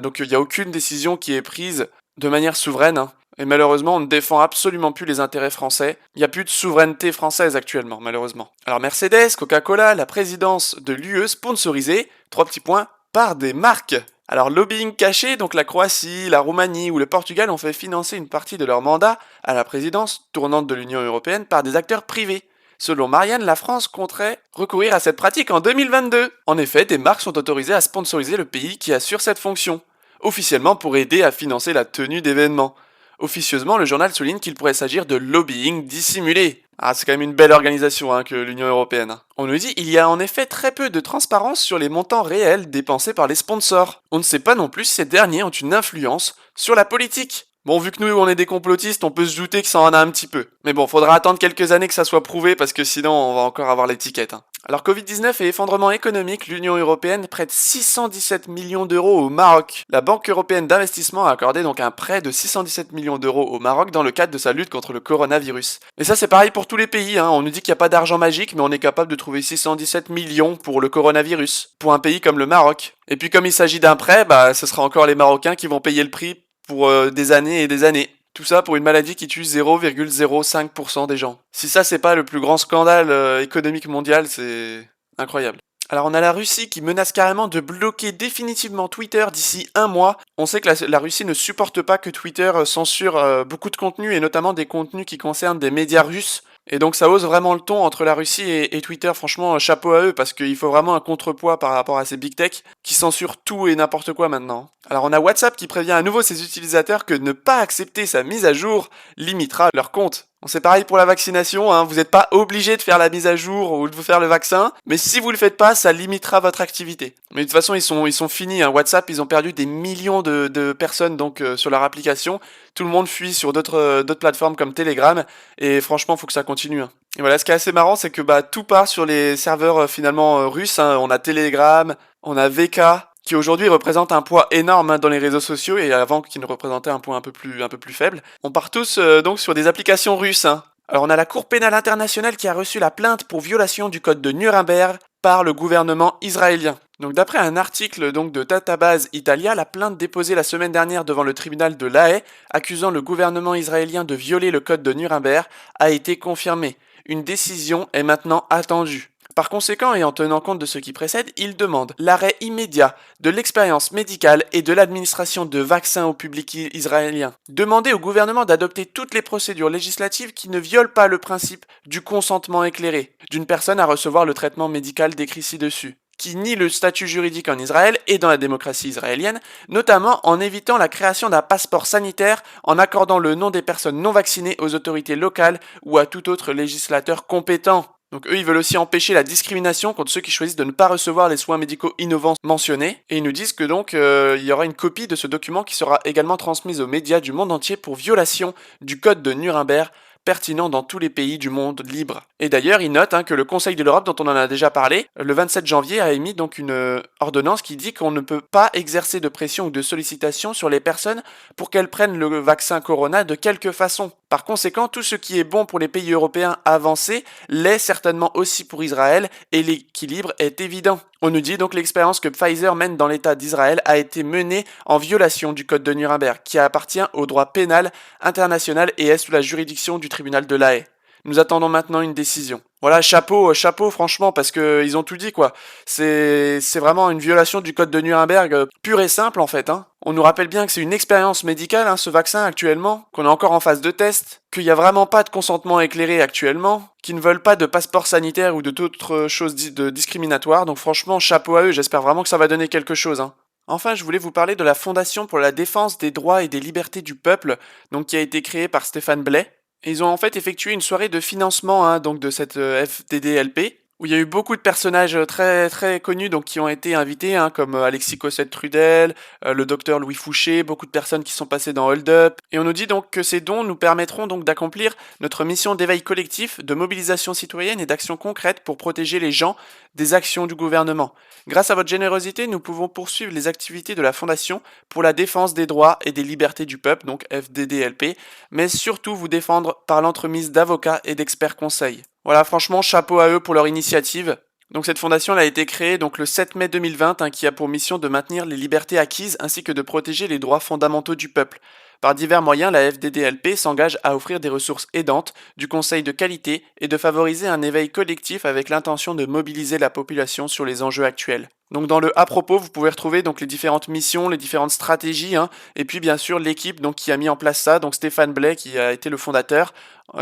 S1: Donc il n'y a aucune décision qui est prise de manière souveraine, hein. Et malheureusement, on ne défend absolument plus les intérêts français. Il n'y a plus de souveraineté française actuellement, malheureusement. Alors Mercedes, Coca-Cola, la présidence de l'UE sponsorisée, 3 petits points, par des marques. Alors lobbying caché, donc la Croatie, la Roumanie ou le Portugal ont fait financer une partie de leur mandat à la présidence tournante de l'Union européenne par des acteurs privés. Selon Marianne, la France compterait recourir à cette pratique en 2022. En effet, des marques sont autorisées à sponsoriser le pays qui assure cette fonction, officiellement pour aider à financer la tenue d'événements. Officieusement, le journal souligne qu'il pourrait s'agir de lobbying dissimulé. Ah, c'est quand même une belle organisation hein, que l'Union européenne. On nous dit il y a en effet très peu de transparence sur les montants réels dépensés par les sponsors. On ne sait pas non plus si ces derniers ont une influence sur la politique. Bon, vu que nous on est des complotistes, on peut se douter que ça en a un petit peu. Mais bon, faudra attendre quelques années que ça soit prouvé parce que sinon on va encore avoir l'étiquette, hein. Alors Covid-19 et effondrement économique, l'Union européenne prête 617 millions d'euros au Maroc. La Banque européenne d'investissement a accordé donc un prêt de 617 millions d'euros au Maroc dans le cadre de sa lutte contre le coronavirus. Et ça c'est pareil pour tous les pays, hein. On nous dit qu'il n'y a pas d'argent magique, mais on est capable de trouver 617 millions pour le coronavirus, pour un pays comme le Maroc. Et puis comme il s'agit d'un prêt, ce sera encore les Marocains qui vont payer le prix pour des années et des années. Tout ça pour une maladie qui tue 0,05% des gens. Si ça c'est pas le plus grand scandale économique mondial, c'est incroyable. Alors on a la Russie qui menace carrément de bloquer définitivement Twitter d'ici 1 mois. On sait que la Russie ne supporte pas que Twitter censure beaucoup de contenus et notamment des contenus qui concernent des médias russes Et donc ça hausse vraiment le ton entre la Russie et Twitter. Franchement, chapeau à eux, parce qu'il faut vraiment un contrepoids par rapport à ces big tech qui censurent tout et n'importe quoi maintenant. Alors on a WhatsApp qui prévient à nouveau ses utilisateurs que ne pas accepter sa mise à jour limitera leur compte. Bon, c'est pareil pour la vaccination, hein. Vous n'êtes pas obligé de faire la mise à jour ou de vous faire le vaccin, mais si vous le faites pas, ça limitera votre activité. Mais de toute façon, ils sont finis, hein. WhatsApp, ils ont perdu des millions de personnes donc sur leur application. Tout le monde fuit sur d'autres plateformes comme Telegram, et franchement, faut que ça continue, hein. Et voilà, ce qui est assez marrant, c'est que tout part sur les serveurs finalement russes, hein. On a Telegram, on a VK, qui aujourd'hui représente un poids énorme, hein, dans les réseaux sociaux, et avant qui ne représentait un poids un peu plus faible. On part tous donc sur des applications russes, hein. Alors on a la Cour pénale internationale qui a reçu la plainte pour violation du code de Nuremberg par le gouvernement israélien. Donc d'après un article donc de Database Italia, la plainte déposée la semaine dernière devant le tribunal de La Haye, accusant le gouvernement israélien de violer le code de Nuremberg, a été confirmée. Une décision est maintenant attendue. Par conséquent, et en tenant compte de ce qui précède, il demande l'arrêt immédiat de l'expérience médicale et de l'administration de vaccins au public israélien. Demander au gouvernement d'adopter toutes les procédures législatives qui ne violent pas le principe du consentement éclairé d'une personne à recevoir le traitement médical décrit ci-dessus, qui nie le statut juridique en Israël et dans la démocratie israélienne, notamment en évitant la création d'un passeport sanitaire, en accordant le nom des personnes non vaccinées aux autorités locales ou à tout autre législateur compétent. Donc eux, ils veulent aussi empêcher la discrimination contre ceux qui choisissent de ne pas recevoir les soins médicaux innovants mentionnés. Et ils nous disent que donc il y aura une copie de ce document qui sera également transmise aux médias du monde entier pour violation du code de Nuremberg, pertinent dans tous les pays du monde libre. Et d'ailleurs, il note que le Conseil de l'Europe, dont on en a déjà parlé, le 27 janvier a émis donc une ordonnance qui dit qu'on ne peut pas exercer de pression ou de sollicitation sur les personnes pour qu'elles prennent le vaccin Corona de quelque façon. Par conséquent, tout ce qui est bon pour les pays européens avancés l'est certainement aussi pour Israël, et l'équilibre est évident. On nous dit donc l'expérience que Pfizer mène dans l'État d'Israël a été menée en violation du code de Nuremberg, qui appartient au droit pénal international et est sous la juridiction du tribunal de La Haye. Nous attendons maintenant une décision. Voilà, chapeau franchement, parce que ils ont tout dit quoi. C'est vraiment une violation du code de Nuremberg pure et simple en fait, hein. On nous rappelle bien que c'est une expérience médicale, hein, ce vaccin actuellement, qu'on est encore en phase de test, qu'il n'y a vraiment pas de consentement éclairé actuellement, qu'ils ne veulent pas de passeport sanitaire ou de d'autres choses discriminatoires. Donc franchement, chapeau à eux. J'espère vraiment que ça va donner quelque chose, hein. Enfin, je voulais vous parler de la Fondation pour la défense des droits et des libertés du peuple, donc qui a été créée par Stéphane Blais. Et ils ont en fait effectué une soirée de financement, hein, donc de cette FDDLP, où il y a eu beaucoup de personnages très très connus donc qui ont été invités, hein, comme Alexis Cossette-Trudel, le docteur Louis Fouché, beaucoup de personnes qui sont passées dans Hold Up. Et on nous dit donc que ces dons nous permettront donc d'accomplir notre mission d'éveil collectif, de mobilisation citoyenne et d'action concrète pour protéger les gens des actions du gouvernement. Grâce à votre générosité, nous pouvons poursuivre les activités de la Fondation pour la défense des droits et des libertés du peuple, donc FDDLP, mais surtout vous défendre par l'entremise d'avocats et d'experts conseils. Voilà, franchement, chapeau à eux pour leur initiative. Donc cette fondation elle a été créée donc le 7 mai 2020, hein, qui a pour mission de maintenir les libertés acquises ainsi que de protéger les droits fondamentaux du peuple. Par divers moyens, la FDDLP s'engage à offrir des ressources aidantes, du conseil de qualité et de favoriser un éveil collectif avec l'intention de mobiliser la population sur les enjeux actuels. Donc dans le à propos, vous pouvez retrouver donc les différentes missions, les différentes stratégies, hein, et puis bien sûr l'équipe donc qui a mis en place ça, donc Stéphane Blais qui a été le fondateur,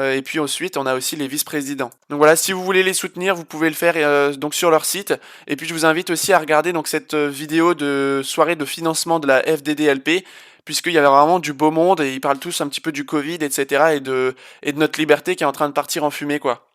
S1: et puis ensuite on a aussi les vice-présidents. Donc voilà, si vous voulez les soutenir, vous pouvez le faire donc sur leur site, et puis je vous invite aussi à regarder donc cette vidéo de soirée de financement de la FDDLP, puisqu'il y avait vraiment du beau monde et ils parlent tous un petit peu du Covid, etc. et de notre liberté qui est en train de partir en fumée, quoi.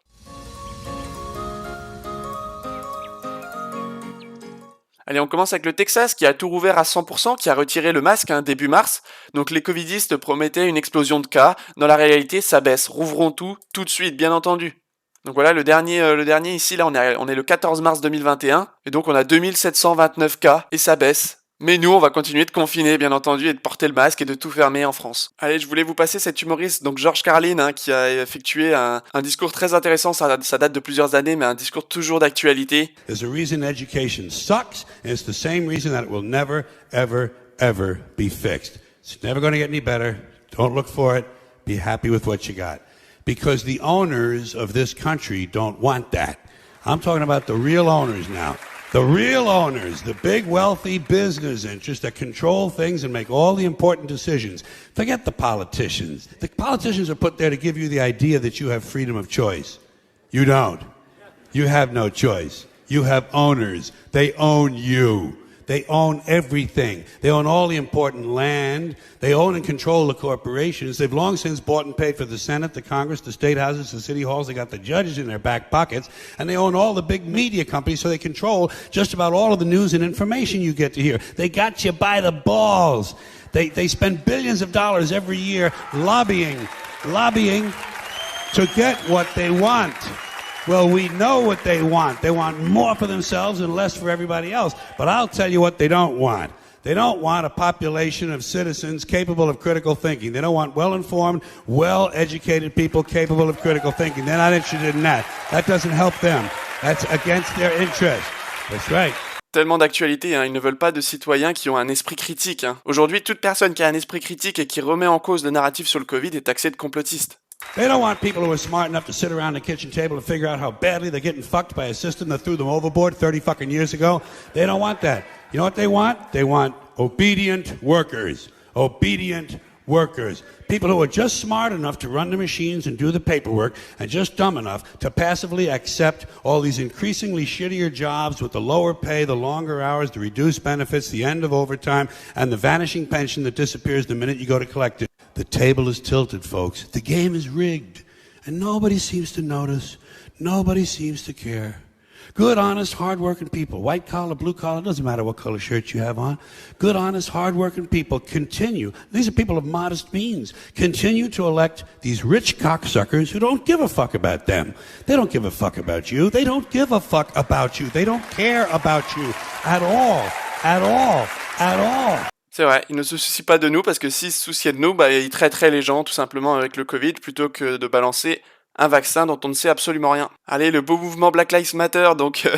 S1: Allez, on commence avec le Texas qui a tout rouvert à 100%, qui a retiré le masque début mars. Donc les covidistes promettaient une explosion de cas. Dans la réalité, ça baisse. Rouvrons tout de suite, bien entendu. Donc voilà, le dernier ici, là, on est le 14 mars 2021. Et donc on a 2729 cas et ça baisse. Mais nous, on va continuer de confiner, bien entendu, et de porter le masque et de tout fermer en France. Allez, je voulais vous passer cet humoriste, donc George Carlin, qui a effectué un discours très intéressant, ça date de plusieurs années, mais un discours toujours d'actualité.
S10: There's a reason education sucks, and it's the same reason that it will never, ever, ever be fixed. It's never going to get any better. Don't look for it. Be happy with what you got. Because the owners of this country don't want that. I'm talking about the real owners now. The real owners, the big wealthy business interests that control things and make all the important decisions. Forget the politicians. The politicians are put there to give you the idea that you have freedom of choice. You don't. You have no choice. You have owners. They own you. They own everything. They own all the important land. They own and control the corporations. They've long since bought and paid for the Senate, the Congress, the state houses, the city halls. They got the judges in their back pockets. And they own all the big media companies, so they control just about all of the news and information you get to hear. They got you by the balls. They spend billions of dollars every year lobbying to get what they want. Well, we know what they want. They want more for themselves and less for everybody else. But I'll tell you what they don't want. They don't want a population of citizens capable of critical thinking. They don't want well-informed, well-educated people capable of critical thinking. They're not interested in that. That doesn't help them. That's against their interest. That's right.
S1: Tellement d'actualité, hein. Ils ne veulent pas de citoyens qui ont un esprit critique. Hein. Aujourd'hui, toute personne qui a un esprit critique et qui remet en cause le narratif sur le Covid est taxée de complotiste.
S10: They don't want people who are smart enough to sit around the kitchen table and figure out how badly they're getting fucked by a system that threw them overboard 30 fucking years ago. They don't want that. You know what they want? They want obedient workers. Obedient workers. People who are just smart enough to run the machines and do the paperwork and just dumb enough to passively accept all these increasingly shittier jobs with the lower pay, the longer hours, the reduced benefits, the end of overtime, and the vanishing pension that disappears the minute you go to collect it. The table is tilted, folks. The game is rigged. And nobody seems to notice. Nobody seems to care. Good, honest, hard-working people, white collar, blue collar, doesn't matter what color shirt you have on. Good, honest, hard-working people continue. These are people of modest means. Continue to elect these rich cocksuckers who don't give a fuck about them. They don't give a fuck about you. They don't give a fuck about you. They don't care about you at all. At all. At all.
S1: C'est vrai, ils ne se soucient pas de nous parce que s'ils se souciaient de nous, ils traiteraient les gens tout simplement avec le Covid plutôt que de balancer un vaccin dont on ne sait absolument rien. Allez, le beau mouvement Black Lives Matter, donc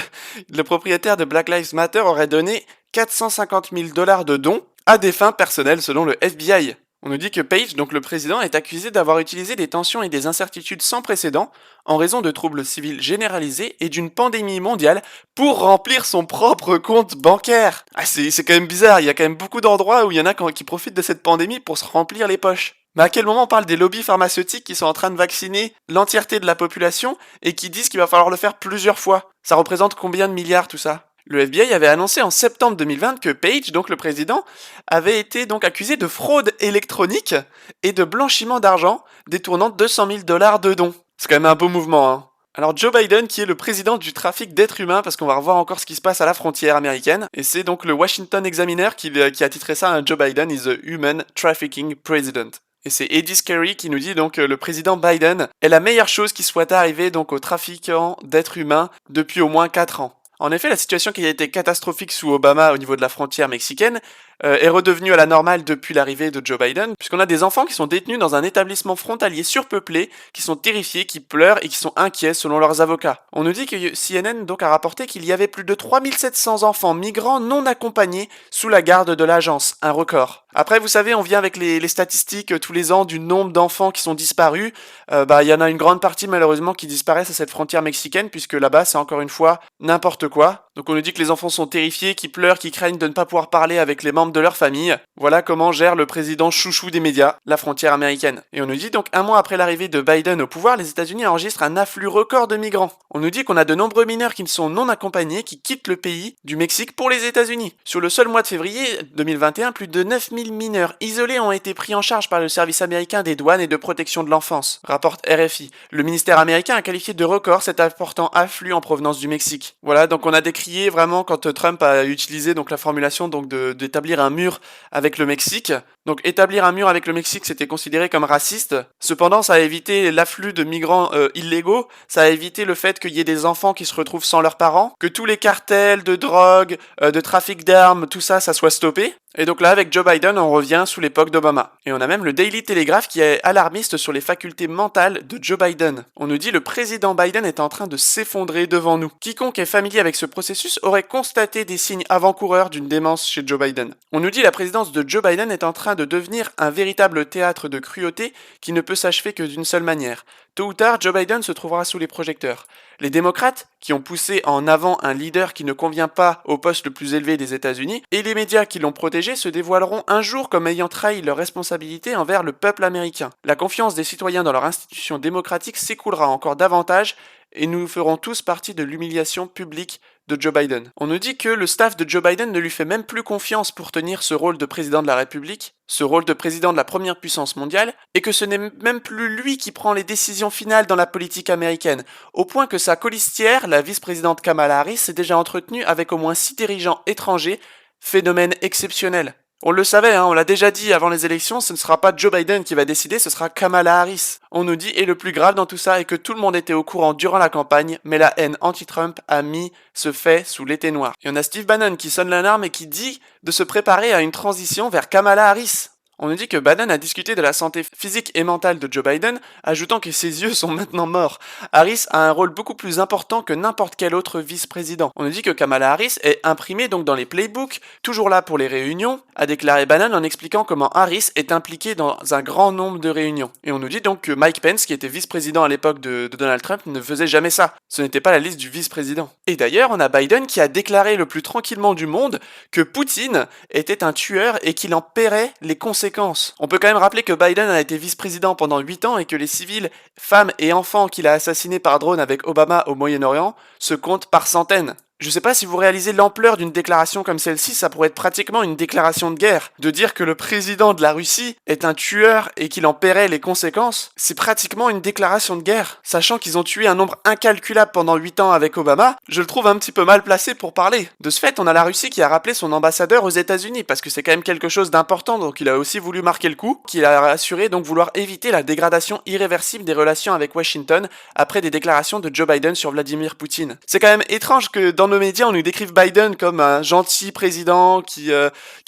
S1: le propriétaire de Black Lives Matter aurait donné 450 000 $ de dons à des fins personnelles selon le FBI. On nous dit que Page, donc le président, est accusé d'avoir utilisé des tensions et des incertitudes sans précédent en raison de troubles civils généralisés et d'une pandémie mondiale pour remplir son propre compte bancaire. Ah, c'est quand même bizarre, il y a quand même beaucoup d'endroits où il y en a qui profitent de cette pandémie pour se remplir les poches. Mais à quel moment on parle des lobbies pharmaceutiques qui sont en train de vacciner l'entièreté de la population et qui disent qu'il va falloir le faire plusieurs fois? Ça représente combien de milliards tout ça? Le FBI avait annoncé en septembre 2020 que Page, donc le président, avait été donc accusé de fraude électronique et de blanchiment d'argent, détournant 200 000 $ de dons. C'est quand même un beau mouvement, hein. Alors Joe Biden, qui est le président du trafic d'êtres humains, parce qu'on va revoir encore ce qui se passe à la frontière américaine, et c'est donc le Washington Examiner qui a titré ça, hein, Joe Biden is the Human Trafficking President. Et c'est Eddie Scarry qui nous dit donc le président Biden est la meilleure chose qui soit arrivée donc aux trafiquants d'êtres humains depuis au moins 4 ans. En effet, la situation qui a été catastrophique sous Obama au niveau de la frontière mexicaine est redevenue à la normale depuis l'arrivée de Joe Biden, puisqu'on a des enfants qui sont détenus dans un établissement frontalier surpeuplé, qui sont terrifiés, qui pleurent et qui sont inquiets selon leurs avocats. On nous dit que CNN donc a rapporté qu'il y avait plus de 3700 enfants migrants non accompagnés sous la garde de l'agence, un record. Après, vous savez, on vient avec les statistiques tous les ans du nombre d'enfants qui sont disparus. Il y en a une grande partie malheureusement qui disparaissent à cette frontière mexicaine, puisque là-bas c'est encore une fois n'importe quoi. Donc on nous dit que les enfants sont terrifiés, qui pleurent, qui craignent de ne pas pouvoir parler avec les membres de leur famille. Voilà comment gère le président chouchou des médias la frontière américaine. Et on nous dit donc 1 mois après l'arrivée de Biden au pouvoir, les États-Unis enregistrent un afflux record de migrants. On nous dit qu'on a de nombreux mineurs qui ne sont non accompagnés, qui quittent le pays du Mexique pour les États-Unis. Sur le seul mois de février 2021, plus de 9000 mineurs isolés ont été pris en charge par le service américain des douanes et de protection de l'enfance, rapporte RFI. Le ministère américain a qualifié de record cet important afflux en provenance du Mexique. Voilà, donc on a décrié vraiment quand Trump a utilisé donc la formulation donc d'établir un mur avec le Mexique. Donc établir un mur avec le Mexique, c'était considéré comme raciste. Cependant, ça a évité l'afflux de migrants illégaux, ça a évité le fait qu'il y ait des enfants qui se retrouvent sans leurs parents, que tous les cartels de drogue, de trafic d'armes, tout ça, ça soit stoppé. Et donc là, avec Joe Biden, on revient sous l'époque d'Obama. Et on a même le Daily Telegraph qui est alarmiste sur les facultés mentales de Joe Biden. On nous dit le président Biden est en train de s'effondrer devant nous. Quiconque est familier avec ce processus aurait constaté des signes avant-coureurs d'une démence chez Joe Biden. On nous dit la présidence de Joe Biden est en train de devenir un véritable théâtre de cruauté qui ne peut s'achever que d'une seule manière. Tôt ou tard, Joe Biden se trouvera sous les projecteurs. Les démocrates, qui ont poussé en avant un leader qui ne convient pas au poste le plus élevé des États-Unis, et les médias qui l'ont protégé se dévoileront un jour comme ayant trahi leurs responsabilités envers le peuple américain. La confiance des citoyens dans leur institution démocratique s'écoulera encore davantage et nous ferons tous partie de l'humiliation publique de Joe Biden. On nous dit que le staff de Joe Biden ne lui fait même plus confiance pour tenir ce rôle de président de la République, ce rôle de président de la première puissance mondiale, et que ce n'est même plus lui qui prend les décisions finales dans la politique américaine, au point que sa colistière, la vice-présidente Kamala Harris, s'est déjà entretenue avec au moins 6 dirigeants étrangers, phénomène exceptionnel. On le savait, on l'a déjà dit avant les élections, ce ne sera pas Joe Biden qui va décider, ce sera Kamala Harris. On nous dit, et le plus grave dans tout ça est que tout le monde était au courant durant la campagne, mais la haine anti-Trump a mis ce fait sous l'éteignoir. Et on a Steve Bannon qui sonne l'alarme et qui dit de se préparer à une transition vers Kamala Harris. On nous dit que Bannon a discuté de la santé physique et mentale de Joe Biden, ajoutant que ses yeux sont maintenant morts. Harris a un rôle beaucoup plus important que n'importe quel autre vice-président. On nous dit que Kamala Harris est imprimée donc dans les playbooks, toujours là pour les réunions, a déclaré Bannon en expliquant comment Harris est impliquée dans un grand nombre de réunions. Et on nous dit donc que Mike Pence, qui était vice-président à l'époque de Donald Trump, ne faisait jamais ça. Ce n'était pas la liste du vice-président. Et d'ailleurs, on a Biden qui a déclaré le plus tranquillement du monde que Poutine était un tueur et qu'il en paierait les conséquences. On peut quand même rappeler que Biden a été vice-président pendant 8 ans et que les civils, femmes et enfants qu'il a assassinés par drone avec Obama au Moyen-Orient se comptent par centaines. Je sais pas si vous réalisez l'ampleur d'une déclaration comme celle-ci, ça pourrait être pratiquement une déclaration de guerre. De dire que le président de la Russie est un tueur et qu'il en paierait les conséquences, c'est pratiquement une déclaration de guerre. Sachant qu'ils ont tué un nombre incalculable pendant 8 ans avec Obama, je le trouve un petit peu mal placé pour parler. De ce fait, on a la Russie qui a rappelé son ambassadeur aux États-Unis, parce que c'est quand même quelque chose d'important, donc il a aussi voulu marquer le coup, qu'il a assuré donc vouloir éviter la dégradation irréversible des relations avec Washington après des déclarations de Joe Biden sur Vladimir Poutine. C'est quand même étrange que dans nos médias, on nous décrive Biden comme un gentil président qui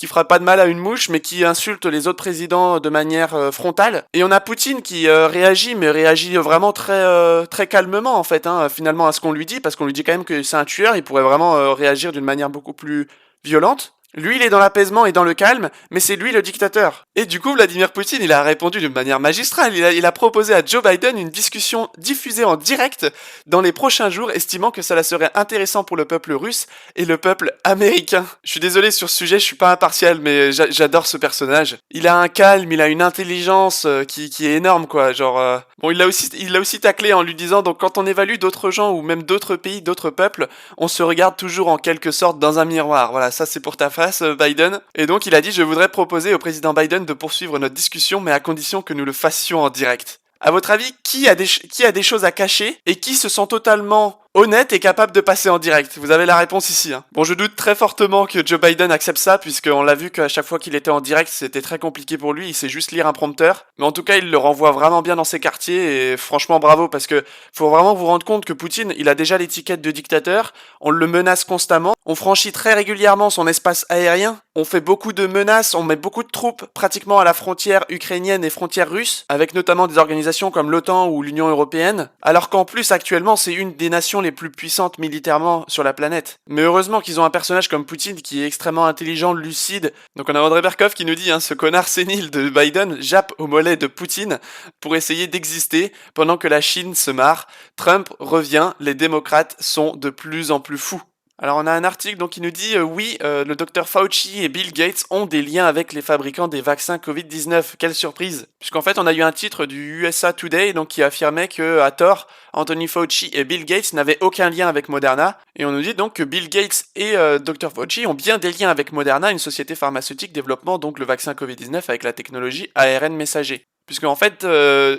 S1: fera pas de mal à une mouche, mais qui insulte les autres présidents de manière frontale. Et on a Poutine qui réagit, mais réagit vraiment très calmement en fait, finalement à ce qu'on lui dit, parce qu'on lui dit quand même que c'est un tueur. Il pourrait vraiment réagir d'une manière beaucoup plus violente. Lui, il est dans l'apaisement et dans le calme, mais c'est lui le dictateur. Et du coup, Vladimir Poutine, il a répondu d'une manière magistrale. Il a proposé à Joe Biden une discussion diffusée en direct dans les prochains jours, estimant que cela serait intéressant pour le peuple russe et le peuple américain. Je suis désolé sur ce sujet, je suis pas impartial, mais j'adore ce personnage. Il a un calme, il a une intelligence qui est énorme, quoi. Genre, bon, il l'a aussi taclé en lui disant, donc quand on évalue d'autres gens ou même d'autres pays, d'autres peuples, on se regarde toujours en quelque sorte dans un miroir. Voilà, ça c'est pour ta face, Biden. Et donc il a dit, je voudrais proposer au président Biden de poursuivre notre discussion, mais à condition que nous le fassions en direct. À votre avis, qui a des choses à cacher et qui se sent totalement honnête et capable de passer en direct? Vous avez la réponse ici. Bon, je doute très fortement que Joe Biden accepte ça, puisqu'on l'a vu qu'à chaque fois qu'il était en direct, c'était très compliqué pour lui, il sait juste lire un prompteur. Mais en tout cas, il le renvoie vraiment bien dans ses quartiers, et franchement bravo, parce que faut vraiment vous rendre compte que Poutine, il a déjà l'étiquette de dictateur, on le menace constamment, on franchit très régulièrement son espace aérien, on fait beaucoup de menaces, on met beaucoup de troupes pratiquement à la frontière ukrainienne et frontière russe, avec notamment des organisations comme l'OTAN ou l'Union européenne, alors qu'en plus actuellement c'est une des nations les plus puissantes militairement sur la planète. Mais heureusement qu'ils ont un personnage comme Poutine qui est extrêmement intelligent, lucide. Donc on a André Berkov qui nous dit, ce connard sénile de Biden jappe au mollet de Poutine pour essayer d'exister pendant que la Chine se marre. Trump revient, les démocrates sont de plus en plus fous. Alors on a un article donc qui nous dit oui, le docteur Fauci et Bill Gates ont des liens avec les fabricants des vaccins Covid-19. Quelle surprise! Puisqu'en fait on a eu un titre du USA Today donc qui affirmait que à tort, Anthony Fauci et Bill Gates n'avaient aucun lien avec Moderna. Et on nous dit donc que Bill Gates et Dr Fauci ont bien des liens avec Moderna, une société pharmaceutique développant donc le vaccin Covid-19 avec la technologie ARN messager. Puisqu'en fait,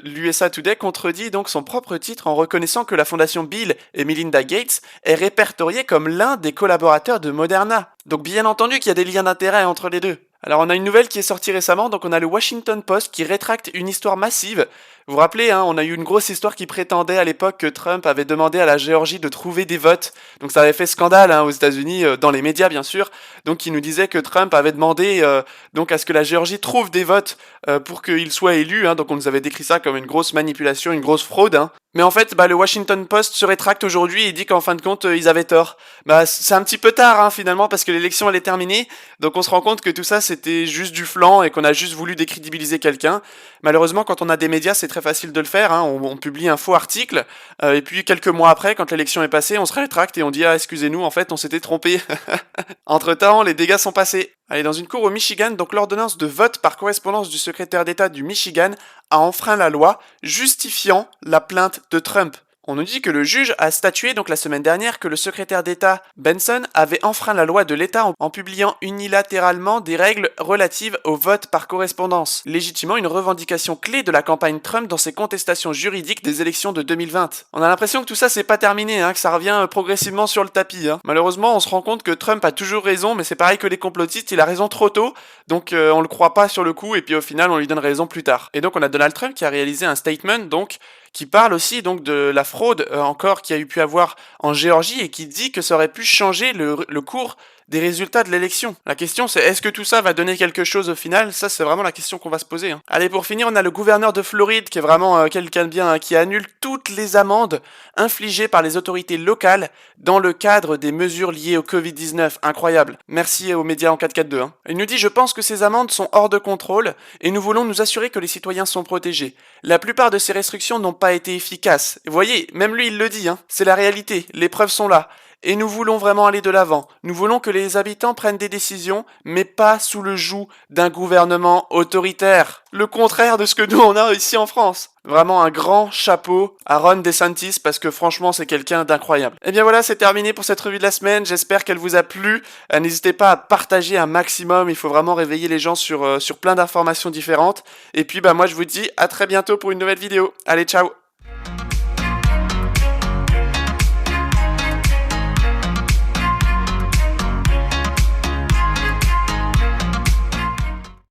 S1: l'USA Today contredit donc son propre titre en reconnaissant que la fondation Bill et Melinda Gates est répertoriée comme l'un des collaborateurs de Moderna. Donc bien entendu qu'il y a des liens d'intérêt entre les deux. Alors on a une nouvelle qui est sortie récemment, donc on a le Washington Post qui rétracte une histoire massive Vous vous rappelez, hein, on a eu une grosse histoire qui prétendait à l'époque que Trump avait demandé à la Géorgie de trouver des votes. Donc ça avait fait scandale hein, aux États-Unis, dans les médias bien sûr. Donc il nous disait que Trump avait demandé donc à ce que la Géorgie trouve des votes pour qu'il soit élu. Hein. Donc on nous avait décrit ça comme une grosse manipulation, une grosse fraude. Hein. Mais en fait, le Washington Post se rétracte aujourd'hui et dit qu'en fin de compte, ils avaient tort. C'est un petit peu tard hein, finalement parce que l'élection elle est terminée. Donc on se rend compte que tout ça c'était juste du flan et qu'on a juste voulu décrédibiliser quelqu'un. Malheureusement, quand on a des médias, c'est très facile de le faire. Hein. On publie un faux article et puis quelques mois après, quand l'élection est passée, on se rétracte et on dit ah excusez-nous, en fait on s'était trompé. Entre-temps, les dégâts sont passés. Allez, dans une cour au Michigan, donc l'ordonnance de vote par correspondance du secrétaire d'État du Michigan a enfreint la loi, justifiant la plainte de Trump. On nous dit que le juge a statué donc la semaine dernière que le secrétaire d'État Benson avait enfreint la loi de l'État en publiant unilatéralement des règles relatives au vote par correspondance, légitimant une revendication clé de la campagne Trump dans ses contestations juridiques des élections de 2020. On a l'impression que tout ça c'est pas terminé, hein, que ça revient progressivement sur le tapis. Hein. Malheureusement, on se rend compte que Trump a toujours raison, mais c'est pareil que les complotistes, il a raison trop tôt, donc on le croit pas sur le coup et puis au final on lui donne raison plus tard. Et donc on a Donald Trump qui a réalisé un statement donc qui parle aussi donc de la fraude encore qu'il y a eu pu avoir en Géorgie et qui dit que ça aurait pu changer le cours des résultats de l'élection. La question c'est est-ce que tout ça va donner quelque chose au final? Ça c'est vraiment la question qu'on va se poser. Hein. Allez, pour finir, on a le gouverneur de Floride qui est vraiment quelqu'un de bien, hein, qui annule toutes les amendes infligées par les autorités locales dans le cadre des mesures liées au Covid-19. Incroyable. Merci aux médias en 442. Hein. Il nous dit je pense que ces amendes sont hors de contrôle et nous voulons nous assurer que les citoyens sont protégés. La plupart de ces restrictions n'ont pas été efficaces. Et vous voyez, même lui il le dit, hein, c'est la réalité, les preuves sont là. Et nous voulons vraiment aller de l'avant. Nous voulons que les habitants prennent des décisions, mais pas sous le joug d'un gouvernement autoritaire. Le contraire de ce que nous on a ici en France. Vraiment un grand chapeau à Ron DeSantis parce que franchement c'est quelqu'un d'incroyable. Et bien voilà, c'est terminé pour cette revue de la semaine. J'espère qu'elle vous a plu. N'hésitez pas à partager un maximum. Il faut vraiment réveiller les gens sur plein d'informations différentes. Et puis moi je vous dis à très bientôt pour une nouvelle vidéo. Allez, ciao!